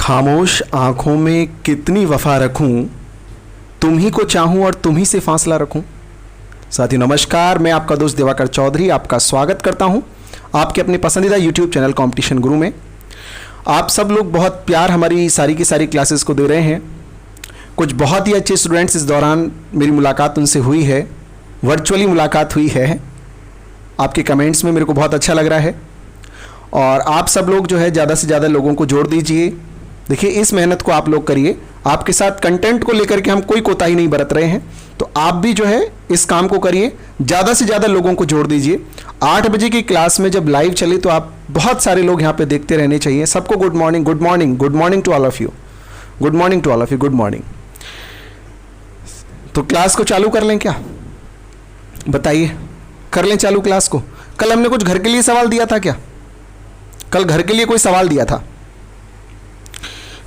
खामोश आंखों में कितनी वफा रखूं, तुम ही को चाहूं और तुम ही से फासला रखूं। साथियों नमस्कार, मैं आपका दोस्त दिवाकर चौधरी आपका स्वागत करता हूं आपके अपने पसंदीदा यूट्यूब चैनल कंपटीशन गुरु में। आप सब लोग बहुत प्यार हमारी सारी की सारी क्लासेस को दे रहे हैं। कुछ बहुत ही अच्छे स्टूडेंट्स इस दौरान मेरी मुलाकात उनसे हुई है, वर्चुअली मुलाकात हुई है। आपके कमेंट्स में मेरे को बहुत अच्छा लग रहा है और आप सब लोग जो है ज़्यादा से ज़्यादा लोगों को जोड़ दीजिए। देखिए, इस मेहनत को आप लोग करिए। आपके साथ कंटेंट को लेकर के हम कोई कोताही नहीं बरत रहे हैं, तो आप भी जो है इस काम को करिए, ज़्यादा से ज़्यादा लोगों को जोड़ दीजिए। 8 बजे की क्लास में जब लाइव चले तो आप बहुत सारे लोग यहाँ पे देखते रहने चाहिए। सबको good morning, good morning, good morning to all of you, good morning to all of you, good morning. तो क्लास को चालू कर लें क्या? बताइए, कर लें चालू क्लास को? कल हमने कुछ घर के लिए सवाल दिया था क्या? कल घर के लिए कोई सवाल दिया था?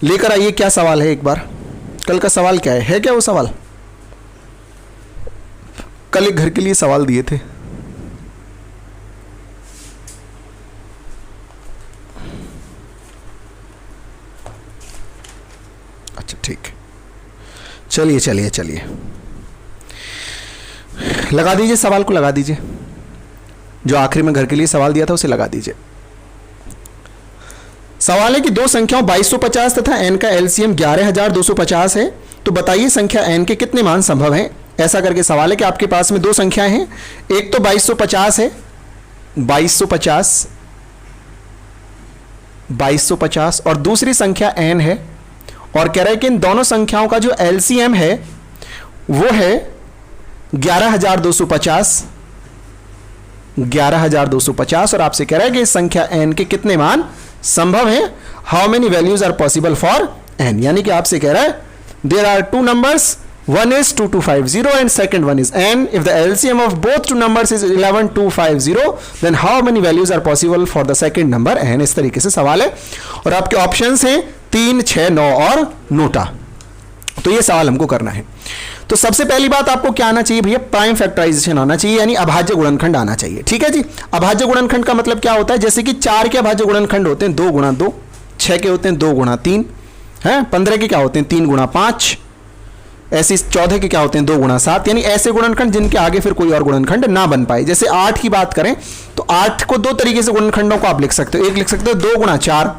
लेकर आइए, क्या सवाल है एक बार। कल का सवाल क्या है क्या वो सवाल? कल एक घर के लिए सवाल दिए थे। अच्छा ठीक, चलिए चलिए चलिए, लगा दीजिए सवाल को, लगा दीजिए। जो आखिरी में घर के लिए सवाल दिया था उसे लगा दीजिए। सवाल है कि दो संख्याओं 2250 तथा n का एलसीएम 11250 है, तो बताइए संख्या n के कितने मान संभव हैं। ऐसा करके सवाल है कि आपके पास में दो संख्याएं हैं, एक तो 2250 है, 2250 और दूसरी संख्या n है, और कह रहा है कि इन दोनों संख्याओं का जो एलसीएम है वो है 11250 और आपसे कह रहा है कि इस संख्या n के कितने मान संभव है। How many values are possible for n, यानी कि आपसे कह रहा है there are two numbers, one is 2250 and second one is n. If the LCM of both two numbers is 11250, then how many values are possible for the second number n? इस तरीके से सवाल है और आपके ऑप्शंस हैं 3, 6, 9 और NOTA. तो ये सवाल हमको करना है। तो सबसे पहली बात आपको क्या आना चाहिए भैया? प्राइम फैक्टराइजेशन आना चाहिए, यानी अभाज्य गुणनखंड आना चाहिए। ठीक है जी। अभाज्य गुणनखंड का मतलब क्या होता है? जैसे कि 4 के अभाज्य गुणनखंड होते हैं 2 गुणा 2, 6 के होते हैं 2 गुणा 3, है 15 के क्या होते हैं 3 गुणा 5, ऐसे 14 के क्या होते हैं 2 गुणा 7, यानी ऐसे गुणनखंड जिनके आगे फिर कोई और गुणनखंड ना बन पाए। जैसे 8 की बात करें तो 8 को दो तरीके से गुणनखंडों को आप लिख सकते हो। एक लिख सकते हो 2 गुणा 4,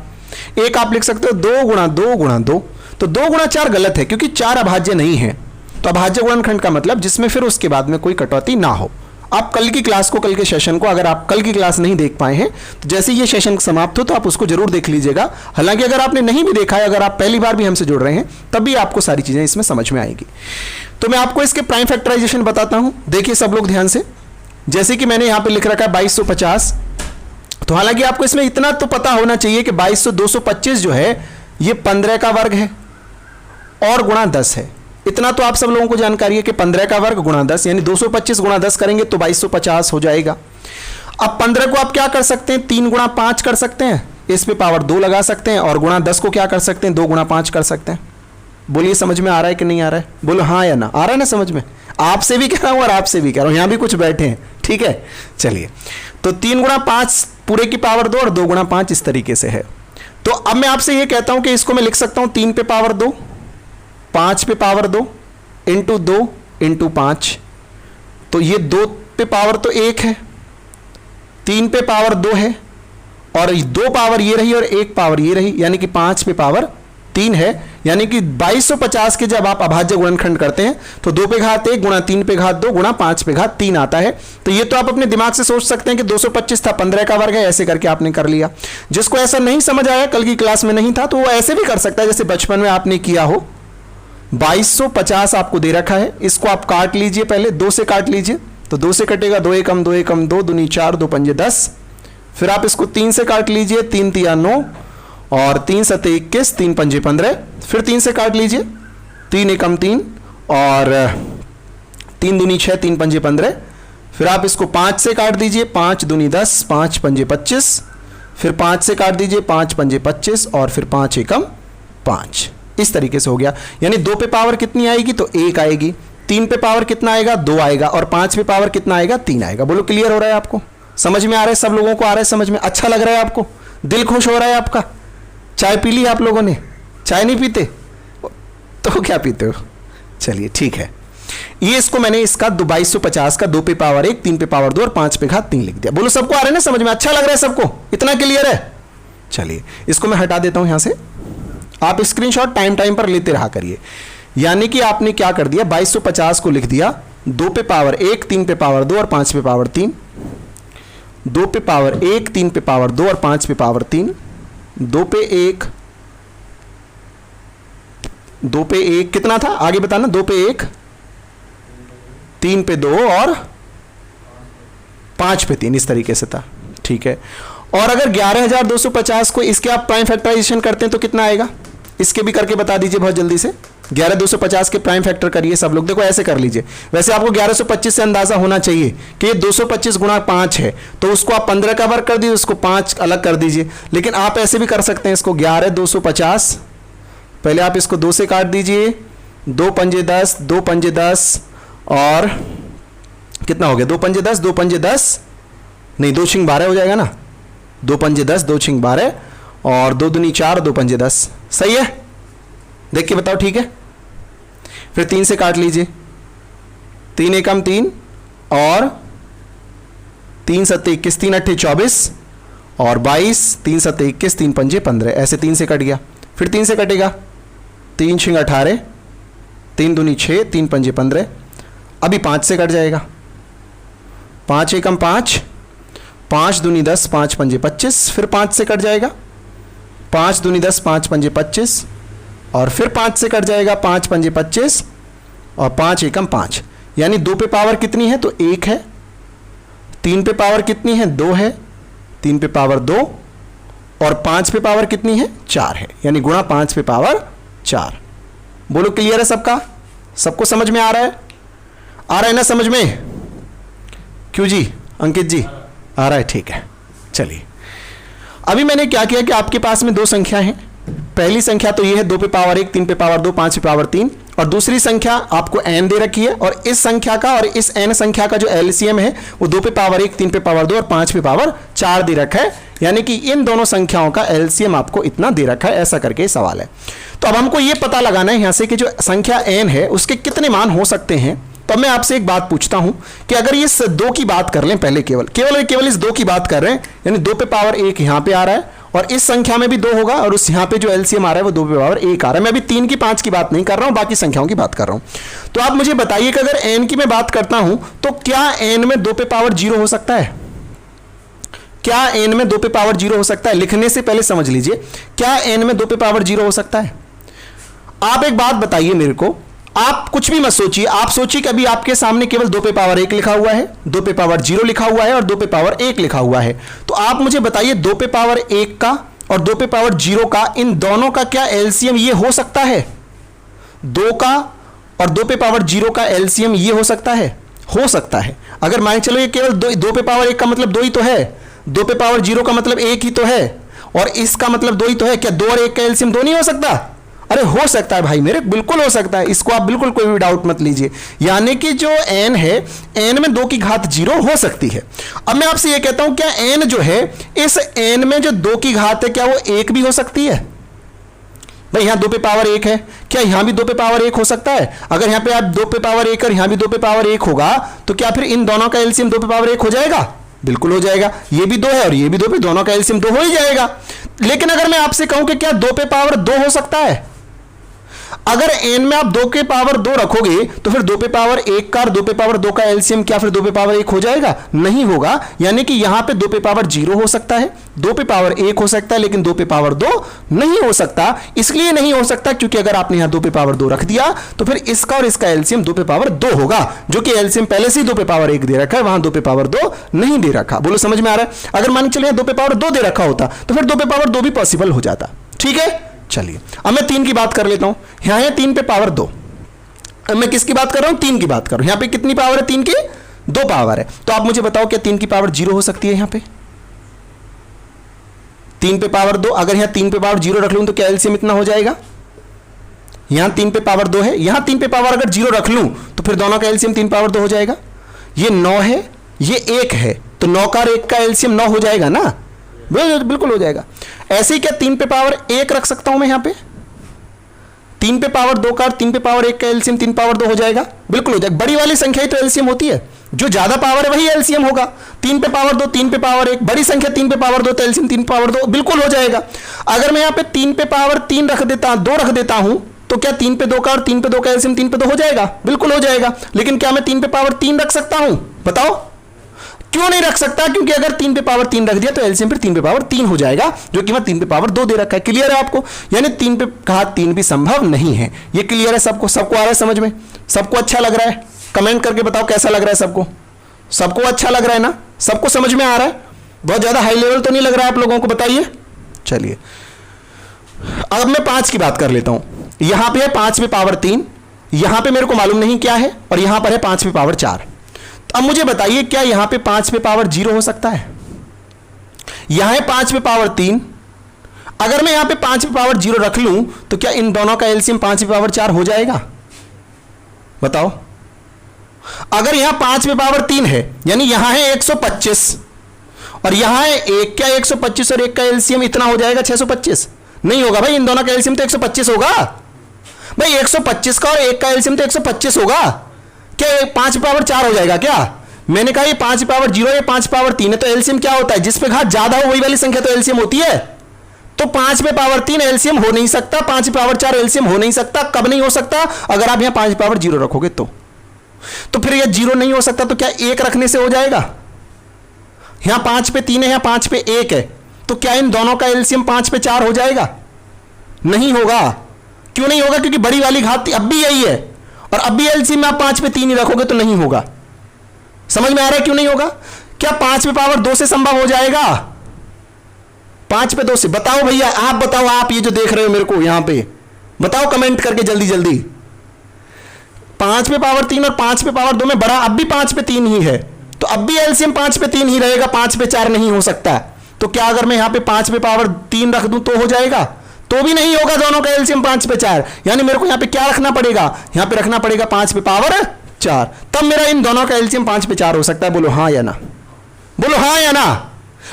एक आप लिख सकते हो 2 गुणा 2 गुणा 2। तो 2 गुणा 4 गलत है क्योंकि 4 अभाज्य नहीं है। तो अभाज्य गुणनखंड का मतलब जिसमें फिर उसके बाद में कोई कटौती ना हो। आप कल की क्लास को, कल के सेशन को, अगर आप कल की क्लास नहीं देख पाए हैं तो जैसे ये सेशन समाप्त हो तो आप उसको जरूर देख लीजिएगा। हालांकि अगर आपने नहीं भी देखा है, अगर आप पहली बार भी हमसे जुड़ रहे हैं, तब भी आपको सारी चीजें इसमें समझ में आएगी। तो मैं आपको इसके प्राइम फैक्टराइजेशन बताता हूं। देखिए सब लोग ध्यान से, जैसे कि मैंने यहां पर लिख रखा है 2250, तो हालांकि आपको इसमें इतना तो पता होना चाहिए कि 225 जो है ये 15 का वर्ग है और गुणा 10 है। इतना तो आप सब लोगों को जानकारी है कि 15 का वर्ग गुणा 10, यानी 225 गुणा 10 करेंगे तो 2250 हो जाएगा। अब 15 को आप क्या कर सकते हैं? 3 गुणा 5 कर सकते हैं, इस पे पावर 2 लगा सकते हैं, और गुणा 10 को क्या कर सकते हैं? 2 गुणा 5 कर सकते हैं। बोलिए समझ में आ रहा है कि नहीं आ रहा है? बोलो हाँ या ना। आ रहा है ना समझ में? आपसे भी कह रहा हूं और आपसे भी कह रहा हूं, यहां भी कुछ बैठे हैं। ठीक है, चलिए। तो 3 गुणा 5 पूरे की पावर 2 और 2 गुणा 5 इस तरीके से है। तो अब मैं आपसे यह कहता हूं कि इसको मैं लिख सकता हूं 3 पे पावर 2, 5 पे पावर 2 इंटू 2 इंटू 5। तो ये 2 पे पावर तो 1 है, 3 पे पावर 2 है, और 2 पावर ये रही और 1 पावर ये रही, यानी कि 5 पे पावर 3 है। यानी कि 2250 के जब आप अभाज्य गुणनखंड करते हैं तो 2 पे घात 1 गुणा 3 पे घात 2 गुणा 5 पे घात 3 आता है। तो ये तो आप अपने दिमाग से सोच सकते हैं कि 225 था, 15 का वर्ग है, ऐसे करके आपने कर लिया। जिसको ऐसा नहीं समझ आया, कल की क्लास में नहीं था, तो वो ऐसे भी कर सकता है जैसे बचपन में आपने किया हो। 2250 आपको दे रखा है, इसको आप काट लीजिए, पहले 2 से काट लीजिए। तो 2 से कटेगा 2 एकम 2 एकम 2 दूनी 4 2 पंजे 10। फिर आप इसको 3 से काट लीजिए, 3 तिया 9 और 3 सते 21, 3 पंजे 15। फिर 3 से काट लीजिए, 3 एकम 3 और 3 दूनी 6 3 पंजे 15। फिर आप इसको 5 से काट दीजिए, 5 दूनी 10 5 पंजे 25। फिर 5 से काट दीजिए, 5 पंजे 25 और फिर 5 एकम 5। इस तरीके से हो गया। यानी 2 पे पावर कितनी आएगी? तो 1 आएगी। 3 पे पावर कितना आएगा? 2 आएगा। और 5 पे पावर कितना आएगा? 3 आएगा। बोलो क्लियर हो रहा है आपको? समझ में आ रहा है? सब लोगों को आ रहा है समझ में? अच्छा लग रहा है आपको? दिल खुश हो रहा है आपका? चाय पी ली आप लोगों ने? चाय नहीं पीते तो क्या पीते हो? चलिए ठीक है, ये इसको मैंने इसका 2250 का 2 पे पावर 1, 3 पे पावर 2 और 5 पे घात 3 लिख दिया। बोलो सबको आ रहा है ना समझ में? अच्छा लग रहा है सबको? इतना क्लियर है? चलिए इसको मैं हटा देता हूं यहां से। आप स्क्रीनशॉट टाइम पर लेते रहा करिए। यानी कि आपने क्या कर दिया, 2250 को लिख दिया 2 पे पावर 1, 3 पे पावर 2 और 5 पे पावर 3, 2 पे पावर 1, 3 पे पावर 2 और 5 पे पावर 3, 2 पे 1, 2 पे 1 कितना था आगे बताना? 2 पे 1, 3 पे 2 और 5 पे 3, इस तरीके से था। ठीक है, और अगर 11250 को इसके आप प्राइम फैक्टराइजेशन करते हैं तो कितना आएगा? इसके भी करके बता दीजिए बहुत जल्दी से। 11250 के प्राइम फैक्टर करिए सब लोग। देखो ऐसे कर लीजिए, वैसे आपको 1125 से अंदाजा होना चाहिए कि ये 225 गुणा 5 है, तो उसको आप 15 का वर्ग कर दीजिए, उसको 5 अलग कर दीजिए। लेकिन आप ऐसे भी कर सकते हैं इसको, 11250 पहले आप इसको 2 से काट दीजिए, 2 पंजे 10, 2 पंजे 10 और कितना हो गया? 2 पंजे 10, 2 पंजे 10 नहीं, 2 छिंग 12 हो जाएगा ना। 2 पंजे 10, 2 छिंग 12 और 2 दूनी 4, 2 पंजे 10। सही है? देख के बताओ ठीक है? फिर 3 से काट लीजिए, 3 एकम 3 और 3 सत्ते 21, 3 अट्ठे 24 और 22, 3 सत्ते 21, 3 पंजे 15, ऐसे 3 से कट गया। फिर 3 से कटेगा, 3 छिंग 18, 3 दूनी 6, 3 पंजे 15। अभी 5 से कट जाएगा, 5 एकम 5, 5 दूनी 10, 5 पंजे 25। फिर 5 से कट जाएगा, 5 दूनी 10, 5 पंजे 25 और फिर 5 से कट जाएगा, 5 पंजे 25 और 5 एकम 5। यानी 2 पे पावर कितनी है? तो 1 है। 3 पे पावर कितनी है? 2 है। 3 पे पावर 2 और 5 पे पावर कितनी है? 4 है। यानी गुणा 5 पे पावर 4। बोलो क्लियर है सबका? सबको समझ में आ रहा है? आ रहा है ना समझ में? क्यों जी अंकित जी? आ रहा है, ठीक है। चलिए अभी मैंने क्या किया कि आपके पास में 2 संख्या हैं। पहली संख्या तो ये है 2 पे पावर 1, 3 पे पावर 2, 5 पे पावर 3, और दूसरी संख्या आपको n दे रखी है, और इस संख्या का और इस n संख्या का जो एलसीएम है वो 2 पे पावर 1, 3 पे पावर 2 और 5 पे पावर 4 दे रखा है। यानी कि इन दोनों संख्याओं का एलसीएम आपको इतना दे रखा है, ऐसा करके सवाल है। तो अब हमको ये पता लगाना है यहां से कि जो संख्या n है उसके कितने मान हो सकते हैं। तो मैं आपसे एक बात पूछता हूं कि अगर इस 2 की बात कर लें, पहले केवल इस 2 की बात कर रहे हैं, यानी 2 पे पावर 1 यहां पे आ रहा है और इस संख्या में भी 2 होगा और उस यहां पे जो एलसीएम आ रहा है वो 2 पे पावर 1 आ रहा है। मैं अभी 3 की 5 की बात नहीं कर रहा हूं, बाकी संख्याओं की बात कर रहा हूं। तो आप मुझे बताइए कि अगर n की मैं बात करता हूं तो क्या n में 2 पे पावर 0 हो सकता है? क्या n में 2 पे पावर 0 हो सकता है? लिखने से पहले समझ लीजिए, क्या n में 2 पे पावर 0 हो सकता है? आप एक बात बताइए मेरे को, आप कुछ भी मत सोचिए, आप सोचिए कि अभी आपके सामने केवल 2 पे पावर 1 लिखा हुआ है, 2 पे पावर 0 लिखा हुआ है और 2 पे पावर 1 लिखा हुआ है। तो आप मुझे बताइए 2 पे पावर 1 का और 2 पे पावर 0 का, इन दोनों का क्या एलसीएम ये हो सकता है? 2 का और 2 पे पावर 0 का एलसीएम ये हो सकता है? हो सकता है। अगर मान चलो ये केवल 2 पे पावर 1 का मतलब 2 ही तो है, 2 पे पावर 0 का मतलब 1 ही तो है, और इसका मतलब 2 ही तो है। क्या 2 और 1 का एलसीएम 2 नहीं हो सकता? अरे हो सकता है भाई मेरे, बिल्कुल हो सकता है। इसको आप बिल्कुल कोई भी डाउट मत लीजिए। यानी कि जो n है, n में 2 की घात 0 हो सकती है। अब मैं आपसे ये कहता हूं, क्या n जो है, इस n में जो 2 की घात है, क्या वो 1 भी हो सकती है? भाई यहां 2 पे पावर 1 है, क्या यहां भी 2 पे पावर 1 हो सकता है? अगर यहां पे आप 2 पे पावर 1 और यहां भी 2 पे पावर 1 होगा, तो क्या फिर इन दोनों का एलसीएम 2 पे पावर 1 हो जाएगा? बिल्कुल हो जाएगा। ये भी 2 है और ये भी 2 पे, दोनों का एलसीएम 2 हो ही जाएगा। लेकिन अगर मैं आपसे कहूं कि क्या 2 पे पावर 2 हो सकता है? अगर n में आप 2 के पावर 2 रखोगे तो फिर 2 पे पावर 1 का और 2 पे पावर 2 का एलसीएम क्या फिर 2 पे पावर 1 हो जाएगा? नहीं होगा। यानी कि यहां पे 2 पे पावर 0 हो सकता है, 2 पे पावर 1 हो सकता है, लेकिन 2 पे पावर 2 नहीं हो सकता। इसलिए नहीं हो सकता क्योंकि अगर आपने यहां 2 पे पावर 2 रख दिया तो फिर इसका और इसका एलसीएम 2 पे पावर 2 होगा, जो कि एलसीएम पहले से ही 2 पे पावर 1 दे रखा है, वहां 2 पे पावर 2 नहीं दे रखा। बोलो समझ में आ रहा है? अगर मान चलिए 2 पे पावर 2 दे रखा होता तो फिर 2 पे पावर 2 भी पॉसिबल हो जाता। ठीक है, चलिए अब मैं 3 की बात कर लेता हूं। यहां है 3 पे पावर 2, अब मैं किसकी बात कर रहा हूं? 3 की बात कर रहा हूं। यहां पे कितनी पावर है? 3 की 2 पावर है। तो आप मुझे बताओ क्या 3 की पावर 0 हो सकती है? यहां पे 3 पे पावर 2, अगर यहां 3 पे पावर 0 रख लूं तो क्या एलसीएम इतना हो जाएगा? यहां 3 पे पावर 2 है, यहां 3 पे पावर अगर 0 रख लूं तो फिर दोनों का एलसीएम 3 पावर 2 हो जाएगा। ये 9 है, ये 1 है, तो 9 का 1 का एलसीएम 9 हो जाएगा ना? बिल्कुल हो जाएगा। ऐसे ही क्या 3 पे पावर 1 रख सकता हूं मैं यहां पे? 3 पे पावर 2 का 3 पे पावर 1 का एलसीएम 3 पावर 2 हो जाएगा, बिल्कुल हो जाएगा। बड़ी वाली संख्या ही तो एलसीएम होती है, जो ज्यादा पावर है वही एलसीएम होगा। 3 पे पावर 2 3 पे पावर 1, बड़ी संख्या 3 पे पावर 2 तो एलसीएम 3 पावर 2 बिल्कुल हो जाएगा। अगर मैं यहां पे 3 पे पावर 3 रख देता 2 रख देता हूं तो क्या 3 पे 2 का और 3 पे 2 का एलसीएम 3 पे 2 हो जाएगा, बिल्कुल हो जाएगा। लेकिन क्या मैं 3 पे पावर 3 रख सकता हूं, बताओ क्यों नहीं रख सकता? क्योंकि अगर 3 पे पावर 3 रख दिया तो एलसीएम फिर 3 पे पावर 3 हो जाएगा, जो कि मैं 3 पे पावर 2 दे रखा है। क्लियर है आपको? यानी 3 पे घात 3 भी संभव नहीं है। ये क्लियर है सबको? सबको आ रहा है समझ में? सबको अच्छा लग रहा है? कमेंट करके बताओ कैसा लग रहा है सबको? सबको अच्छा लग रहा है ना? सबको समझ में आ रहा है? बहुत ज्यादा हाई लेवल तो नहीं लग रहा है आप लोगों को? बताइए। चलिए अब मैं 5 की बात कर लेता हूं। यहां पे है 5 पे पावर 3, यहां पे मेरे को मालूम नहीं क्या है, और यहां पर है 5 पे पावर 4। अब मुझे बताइए क्या यहां पे 5 पे पावर 0 हो सकता है? यहां है 5 पे पावर 3, अगर मैं यहां पे 5 पे पावर 0 रख लूं तो क्या इन दोनों का एलसीएम 5 पे पावर 4 हो जाएगा? बताओ। अगर यहां 5 पे पावर 3 है यानी यहां है 125 और यहां है 1, क्या 125 और 1 का एलसीएम इतना हो जाएगा 625? नहीं होगा भाई, इन दोनों का एलसीएम तो 125 होगा भाई। 125 का और 1 का एलसीएम तो 125 होगा। क्या 5 पावर 4 हो जाएगा क्या? मैंने कहा ये 5 पावर 0 या 5 पावर 3 है, तो एलसीएम क्या होता है? जिस पे घात ज्यादा हो वही वाली संख्या तो एलसीएम होती है। तो 5 पे पावर 3 एलसीएम हो नहीं सकता, 5 पावर 4 एलसीएम हो नहीं सकता। कब नहीं हो सकता? अगर आप यहां 5 पावर 0 रखोगे तो फिर यह 0 नहीं हो सकता, तो क्या 1 रखने से हो जाएगा? यहां 5 पे 3 है, यहां 5 पे 1 है, तो क्या इन दोनों का एलसीएम 5 पे 4 हो जाएगा? नहीं होगा। क्यों नहीं होगा? क्योंकि बड़ी वाली घात अब भी यही है, और अब भी एलसीएम में आप 5 पे 3 ही रखोगे तो नहीं होगा। समझ में आ रहा है क्यों नहीं होगा? क्या 5 पे पावर 2 से संभव हो जाएगा? 5 पे 2 से बताओ भैया, आप बताओ, आप ये जो देख रहे हो मेरे को यहां पे बताओ कमेंट करके जल्दी जल्दी। 5 पे पावर 3 और 5 पे पावर 2 में बड़ा अब भी 5 पे 3 ही है, तो अब भी एलसीएम 5 पे 3 ही रहेगा, 5 पे 4 नहीं हो सकता। तो क्या अगर मैं यहां पे 5 पे पावर 3 रख दूं तो हो जाएगा? तो भी नहीं होगा, दोनों का एलसीएम 5 पे 4। यानी मेरे को यहां पे क्या रखना पड़ेगा? यहां पे रखना पड़ेगा 5 पे पावर 4, तब मेरा इन दोनों का एलसीएम 5 पे 4 हो सकता है। बोलो हाँ या ना? बोलो हाँ या ना?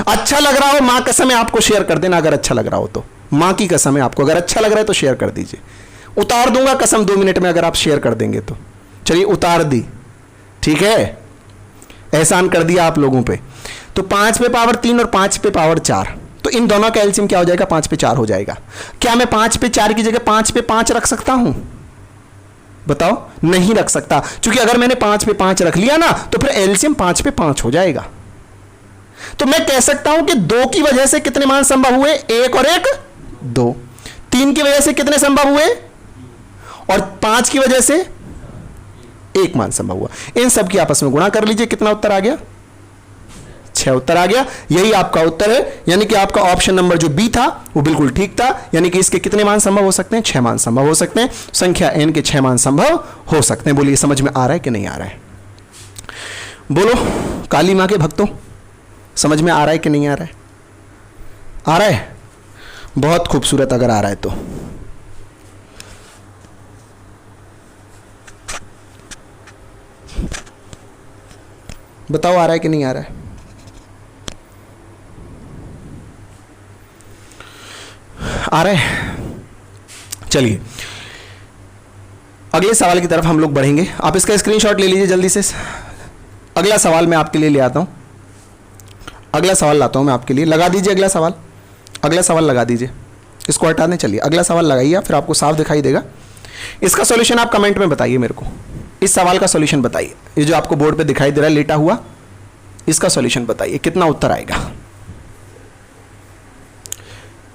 अच्छा लग रहा हो मां कसम है आपको शेयर कर देना, अगर अच्छा लग रहा हो तो। मां की कसम है आपको, अगर अच्छा लग रहा है तो शेयर कर दीजिए। उतार दूंगा कसम 2 मिनट में अगर आप शेयर कर देंगे तो। चलिए उतार दी, ठीक है, एहसान कर दिया आप लोगों पे। तो 5 पे पावर 3 और 5 पे पावर 4, तो इन दोनों का एलसीएम क्या हो जाएगा? 5 पे 4 हो जाएगा। क्या मैं 5 पे 4 की जगह 5 पे 5 रख सकता हूं? बताओ। नहीं रख सकता, क्योंकि अगर मैंने 5 पे 5 रख लिया ना तो फिर एलसीएम 5 पे 5 हो जाएगा। तो मैं कह सकता हूं कि 2 की वजह से कितने मान संभव हुए? 1 और 1 2। 3 की वजह से कितने संभव हुए? और 5 की वजह से 1 मान संभव हुआ। इन सब की आपस में गुणा कर लीजिए, कितना उत्तर आ गया? 6 उत्तर आ गया। यही आपका उत्तर है, यानी कि आपका ऑप्शन नंबर जो बी था वो बिल्कुल ठीक था। यानी कि इसके कितने मान संभव हो सकते हैं? 6 मान संभव हो सकते हैं। संख्या n के 6 मान संभव हो सकते हैं। बोलिए समझ में आ रहा है कि नहीं आ रहा है? बोलो काली मां के भक्तों, समझ में आ रहा है कि नहीं आ रहा है? आ रहा है? बहुत खूबसूरत, अगर आ रहा है तो। बताओ आ रहा है कि नहीं आ रहा है? आ रहा है? चलिए अगले सवाल की तरफ हम लोग बढ़ेंगे। आप इसका स्क्रीनशॉट ले लीजिए जल्दी से। अगला सवाल मैं आपके लिए ले आता हूं। अगला सवाल लाता हूं मैं आपके लिए। लगा दीजिए अगला सवाल। अगला सवाल लगा दीजिए, इसको हटा दें। चलिए अगला सवाल लगाइए, फिर आपको साफ दिखाई देगा। इसका सॉल्यूशन आप कमेंट में बताइए मेरे को। इस सवाल का सॉल्यूशन बताइए, ये जो आपको बोर्ड पे दिखाई दे रहा है लेटा हुआ, इसका सॉल्यूशन बताइए, कितना उत्तर आएगा?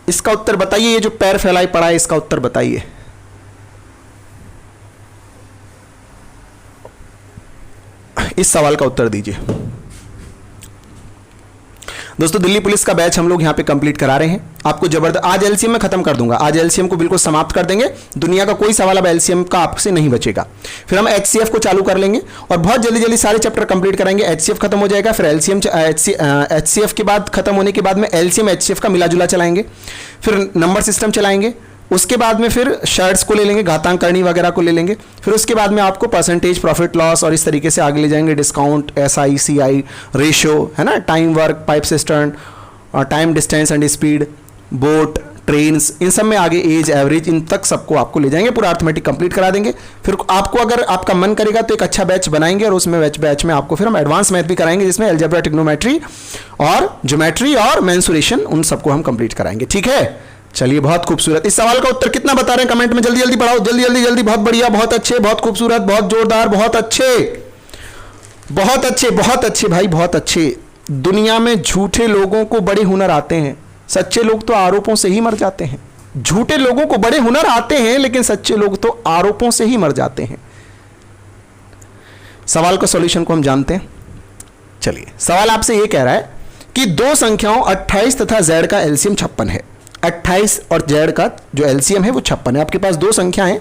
इसका उत्तर बताइए। ये जो पैर फैलाई पड़ा है इसका उत्तर बताइए। इस सवाल का उत्तर दीजिए। दोस्तों दिल्ली पुलिस का बैच हम लोग यहां पे कंप्लीट करा रहे हैं। आपको जबरदस्त, आज एलसीएम में खत्म कर दूंगा। आज एलसीएम को बिल्कुल समाप्त कर देंगे। दुनिया का कोई सवाल अब एलसीएम का आपसे नहीं बचेगा। फिर हम एचसीएफ को चालू कर लेंगे और बहुत जल्दी जल्दी सारे चैप्टर कंप्लीट कराएंगे। एचसीएफ खत्म हो जाएगा, फिर एलसीएम एचसीएफ के बाद खत्म होने के बाद में एलसीएम एचसीएफ का मिला जुला चलाएंगे, फिर नंबर सिस्टम चलाएंगे, उसके बाद में फिर शर्ट्स को ले लेंगे, घातांक करणी वगैरह को ले लेंगे, फिर उसके बाद में आपको परसेंटेज, प्रॉफिट लॉस और इस तरीके से आगे ले जाएंगे। डिस्काउंट, एसआई, सीआई, रेशो, है ना, time work, pipe cistern, time distance and speed, boat, trains, इन सब में आगे एज, एवरेज, इन तक सबको आपको ले जाएंगे, पूरा अर्थमेटिक कंप्लीट करा देंगे। फिर आपको अगर आपका मन करेगा तो एक अच्छा बैच बनाएंगे और उसमें बैच में आपको फिर हम एडवांस मैथ भी कराएंगे, जिसमें अलजेब्रा, ट्रिग्नोमेट्री और ज्योमेट्री और मेंसुरेशन, उन सबको हम कंप्लीट कराएंगे। ठीक है, चलिए बहुत खूबसूरत। इस सवाल का उत्तर कितना बता रहे हैं कमेंट में? जल्दी जल्दी बढ़ाओ, जल्दी जल्दी जल्दी। बहुत बढ़िया, बहुत अच्छे, बहुत खूबसूरत, बहुत जोरदार, बहुत अच्छे, बहुत अच्छे, बहुत अच्छे भाई, बहुत अच्छे। दुनिया में झूठे लोगों को बड़े हुनर आते हैं, सच्चे लोग तो आरोपों से ही मर जाते हैं। झूठे लोगों को बड़े हुनर आते हैं, लेकिन सच्चे लोग तो आरोपों से ही मर जाते हैं। सवाल का सॉल्यूशन को हम जानते हैं। चलिए, सवाल आपसे यह कह रहा है कि दो संख्याओं 28 तथा z का एलसीएम 56 है। 28 और z का जो एलसीएम है वो 56 है। आपके पास दो संख्याएं,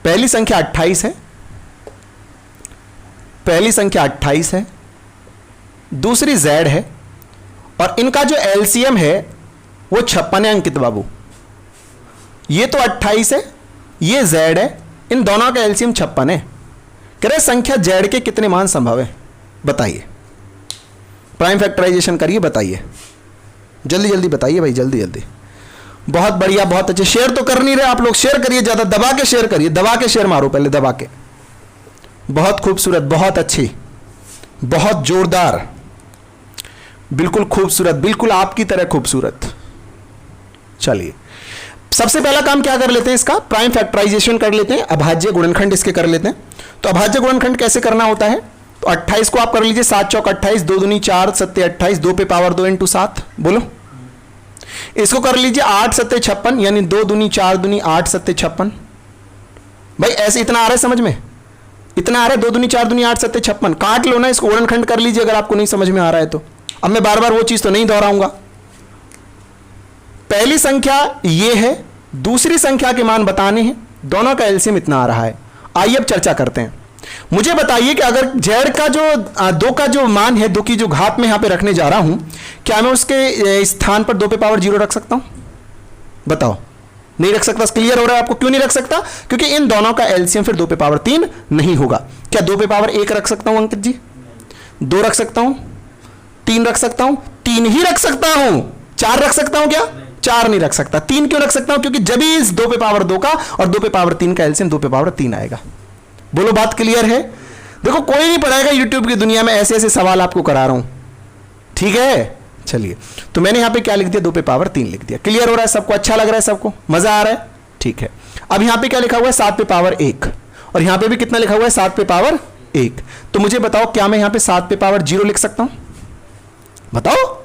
पहली संख्या 28 है, पहली संख्या 28 है, दूसरी z है, और इनका जो एलसीएम है वो 56 है। अंकित बाबू, ये तो 28 है, ये z है, इन दोनों का एलसीएम 56 है। कह रहे संख्या z के कितने मान संभव है? बताइए, प्राइम फैक्टराइजेशन करिए, बताइए, जल्दी जल्दी बताइए भाई, जल्दी जल्दी। बहुत बढ़िया, बहुत अच्छे। शेयर तो कर नहीं रहे आप लोग, शेयर करिए, ज्यादा दबा के शेयर करिए, दबा के शेयर मारो पहले, दबा के। बहुत खूबसूरत, बहुत अच्छी, बहुत जोरदार, बिल्कुल खूबसूरत, बिल्कुल आपकी तरह खूबसूरत। चलिए, सबसे पहला काम क्या कर लेते हैं, इसका प्राइम फैक्टराइजेशन कर लेते हैं, अभाज्य गुणनखंड इसके कर लेते हैं। तो अभाज्य गुणनखंड कैसे करना होता है? तो 28 को आप कर लीजिए, 7 चौक 28, 2 दूनी 4, 7 28, 2 पे पावर 2 इंटू 7, बोलो। इसको कर लीजिए 8 7 56, यानी 2 दूनी 4 दूनी 8 7 56। भाई ऐसे इतना आ रहा है समझ में? इतना आ रहा है, 2 दूनी 4 दूनी 8 7 56। काट लो ना इसको, गुणनखंड कर लीजिए अगर आपको नहीं समझ में आ रहा है तो। अब मैं बार बार वो चीज तो नहीं दोहराऊंगा। पहली संख्या ये है, दूसरी संख्या के मान बताने हैं, दोनों का एलसीएम इतना आ रहा है। आइए अब चर्चा करते हैं। मुझे बताइए कि अगर z का जो 2 का जो मान है, 2 की जो घात में यहां पे रखने जा रहा हूं, क्या मैं उसके स्थान पर 2 पे पावर 0 रख सकता हूं? बताओ। नहीं रख सकता। क्लियर हो रहा है आपको? क्यों नहीं रख सकता? क्योंकि इन दोनों का एलसीएम फिर 2 पे पावर 3 नहीं होगा। क्या 2 पे पावर 1 रख सकता हूं अंकित जी? 2 रख सकता हूं? 3 रख सकता हूं? 3 ही रख सकता हूं। 4 रख सकता हूं क्या? 4 नहीं रख सकता। 3 क्यों रख सकता हूं? क्योंकि जब ही इस 2 पे पावर 2 का और 2 पे पावर 3 का एलसीएम 2 पे पावर 3 आएगा। बोलो, बात क्लियर है? देखो, कोई नहीं पढ़ाएगा यूट्यूब की दुनिया में, ऐसे ऐसे सवाल आपको करा रहा हूं, ठीक है? चलिए, तो मैंने यहां पे क्या लिख दिया? 2 पे पावर 3 लिख दिया। क्लियर हो रहा है सबको? अच्छा लग रहा है सबको? मजा आ रहा है? ठीक है। अब यहां पे क्या लिखा हुआ है? 7 पे पावर 1, और यहां पे भी कितना लिखा हुआ है? 7 पे पावर 1। तो मुझे बताओ, क्या मैं यहां पे 7 पे पावर 0 लिख सकता हूं? बताओ,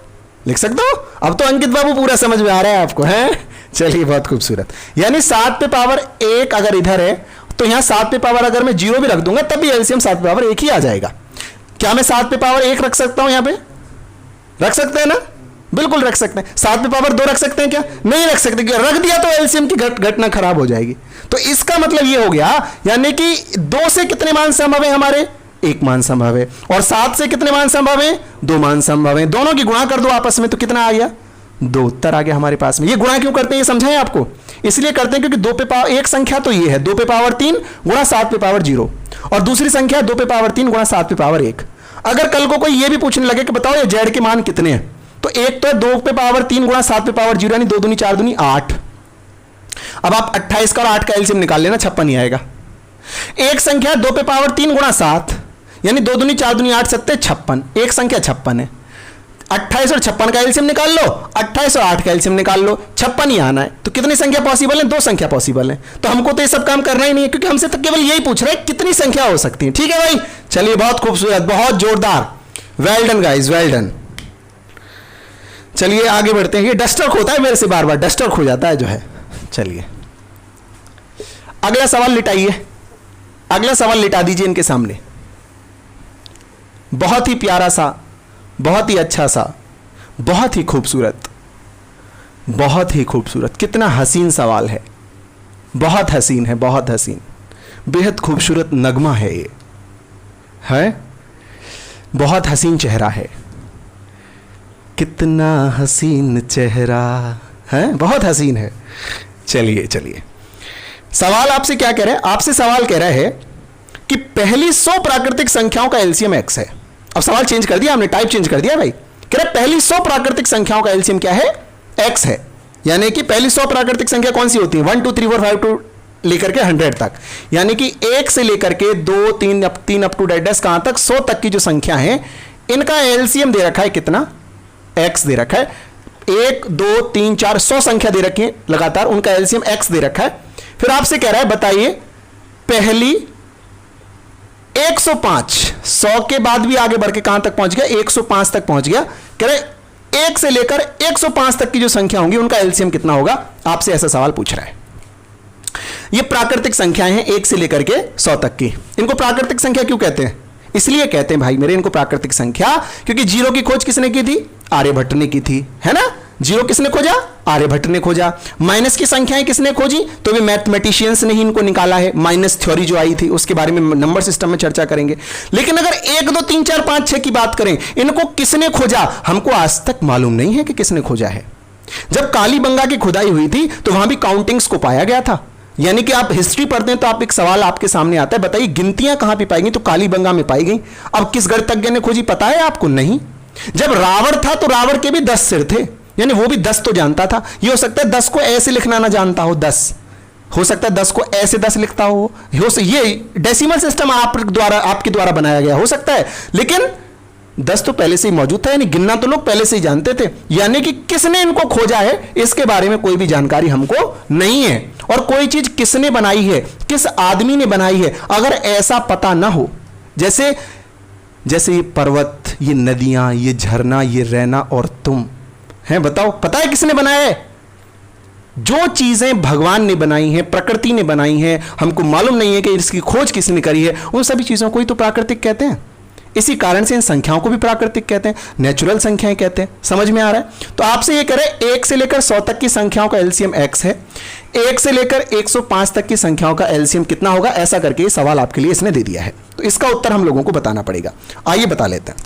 लिख सकता हूं? अब तो अंकित बाबू पूरा समझ में आ रहा है आपको, है? चलिए, बहुत खूबसूरत। यानी 7 पे पावर 1 अगर इधर है, तो यहां 7 पे पावर अगर मैं 0 भी रख दूंगा तब भी एलसीएम 7 पे पावर 1 ही आ जाएगा। क्या मैं 7 पे पावर 1 रख सकता हूं? यहां पे रख सकते हैं ना? बिल्कुल रख सकते हैं। 7 पे पावर 2 रख सकते हैं क्या? नहीं रख सकते, क्योंकि रख दिया तो एलसीएम की घटना खराब हो जाएगी। तो इसका मतलब ये हो गया, यानी कि 2 से कितने मान संभव है हमारे? 1 मान संभव है। और 7 से कितने मान संभव है? 2 मान संभव है। दोनों की गुणा कर दो आपस में, तो कितना आ गया? 2 उत्तर आ गया हमारे पास में। ये गुणा क्यों करते हैं ये समझाएं आपको? इसलिए करते हैं क्योंकि 2 पे पावर, एक संख्या तो ये है 2 पे पावर 3 गुणा 7 पे पावर 0, और दूसरी संख्या 2 पे पावर 3 गुणा 7 पे पावर 1। अगर कल को कोई ये भी पूछने लगे कि बताओ ये जेड के मान कितने हैं, तो एक तो 2 पे पावर 3 गुणा 7 पे पावर 0, यानी 2 दूनी 4 दूनी 8। अब आप 28 का और 8 का एलसीएम निकाल लेना, 56 ही आएगा। एक संख्या 2 पे पावर 3 गुणा 7, यानी 2 दूनी 4 दूनी 8 7 56, एक संख्या 56 है। 28 और 56 का एलसीएम निकाल लो, 28 और 8 का एलसीएम निकाल लो, 56 ही आना है। तो कितनी संख्या पॉसिबल है? 2 संख्या पॉसिबल है। तो हमको तो ये सब काम करना ही नहीं है, क्योंकि हमसे तो केवल यही पूछ रहा है कितनी संख्या हो सकती है। ठीक है भाई? चलिए, बहुत खूबसूरत, बहुत जोरदार, well done guys, well done. चलिए आगे बढ़ते हैं। ये डस्टर खोता है मेरे से, बार बार डस्टर खो जाता है जो है। चलिए, अगला सवाल लिटाइए, अगला सवाल लिटा दीजिए इनके सामने। बहुत ही प्यारा सा, बहुत ही अच्छा सा, बहुत ही खूबसूरत, बहुत ही खूबसूरत। कितना हसीन सवाल है, बहुत हसीन है, बहुत हसीन, बेहद खूबसूरत नगमा है ये, है? बहुत हसीन चेहरा है, कितना हसीन चेहरा है, बहुत हसीन है। चलिए चलिए, सवाल आपसे क्या कह रहा है? आपसे सवाल कह रहा है कि पहली 100 प्राकृतिक संख्याओं का एलसीएम x है। अब सवाल चेंज कर दिया हमने, टाइप चेंज कर दिया भाई। कह रहा है पहली 100 प्राकृतिक संख्याओं का एलसीएम क्या है? x है। यानी कि पहली 100 प्राकृतिक संख्या कौन सी होती है? 1 2 3 4 5 टू लेकर के 100 तक, यानी कि 1 से लेकर के 2 3 अप टू डेडस कहां तक 100 तक की जो संख्या है, इनका एलसीएम दे रखा है कितना? x दे रखा है। 1 2 3 4 100 संख्या दे रखी है लगातार, उनका एलसीएम x दे रखा है। फिर आपसे कह रहा है बताइए पहली 105, 100 के बाद भी आगे बढ़ के कहां तक पहुंच गया? 105 तक पहुंच गया। कह रहे 1 से लेकर 105 तक की जो संख्या होंगी उनका एलसीएम कितना होगा? आपसे ऐसा सवाल पूछ रहा है। ये प्राकृतिक संख्याएं हैं 1 से लेकर के 100 तक की। इनको प्राकृतिक संख्या क्यों कहते हैं? इसलिए कहते हैं भाई मेरे इनको प्राकृतिक संख्या, क्योंकि जीरो की खोज किसने की थी? आर्यभट्ट ने की थी, है ना। जीरो किसने खोजा? आर्यभट्ट ने खोजा। माइनस की संख्याएं किसने खोजी? तो भी मैथमेटिशियंस ने ही इनको निकाला है। माइनस थ्योरी जो आई थी उसके बारे में नंबर सिस्टम में चर्चा करेंगे। लेकिन अगर 1 2 3 4 5 6 की बात करें, इनको किसने खोजा? हमको आज तक मालूम नहीं है कि किसने खोजा है। जब कालीबंगा की खुदाई हुई थी तो वहां भी काउंटिंग्स को पाया गया था। यानी कि आप हिस्ट्री पढ़ते हैं तो आप एक सवाल आपके सामने आता है, बताइए गिनतियां कहां पे पाई गई? तो कालीबंगा में पाई गई। अब किस गणितज्ञ ने खोजी पता है आपको? नहीं। जब रावण था तो रावण के भी 10 सिर थे, यानी वो भी 10 तो जानता था। ये हो सकता है 10 को ऐसे लिखना ना जानता हो, 10 हो सकता है 10 को ऐसे 10 लिखता हो, ये डेसिमल सिस्टम आपके द्वारा बनाया गया हो सकता है, लेकिन 10 तो पहले से ही मौजूद था, यानी गिनना तो लोग पहले से ही जानते थे। यानी कि किसने इनको खोजा है इसके बारे में कोई भी जानकारी हमको नहीं है। और कोई चीज किसने बनाई है, किस आदमी ने बनाई है, अगर ऐसा पता ना हो, जैसे ये पर्वत, ये नदियां, ये झरना, ये रैना और तुम हैं, बताओ पता है किसने बनाया है? जो चीजें भगवान ने बनाई हैं, प्रकृति ने बनाई हैं, हमको मालूम नहीं है कि इसकी खोज किसने करी है, उन सभी चीजों को ही तो प्राकृतिक कहते हैं। इसी कारण से इन संख्याओं को भी प्राकृतिक कहते हैं, नेचुरल संख्याएं कहते हैं। समझ में आ रहा है? तो आपसे ये कह रहे हैं 1 से लेकर 100 तक की संख्याओं का एलसीएम x है, 1 से लेकर 105 तक की संख्याओं का एलसीएम कितना होगा, ऐसा करके ये सवाल आपके लिए इसने दे दिया है। तो इसका उत्तर हम लोगों को बताना पड़ेगा। आइए बता लेते हैं।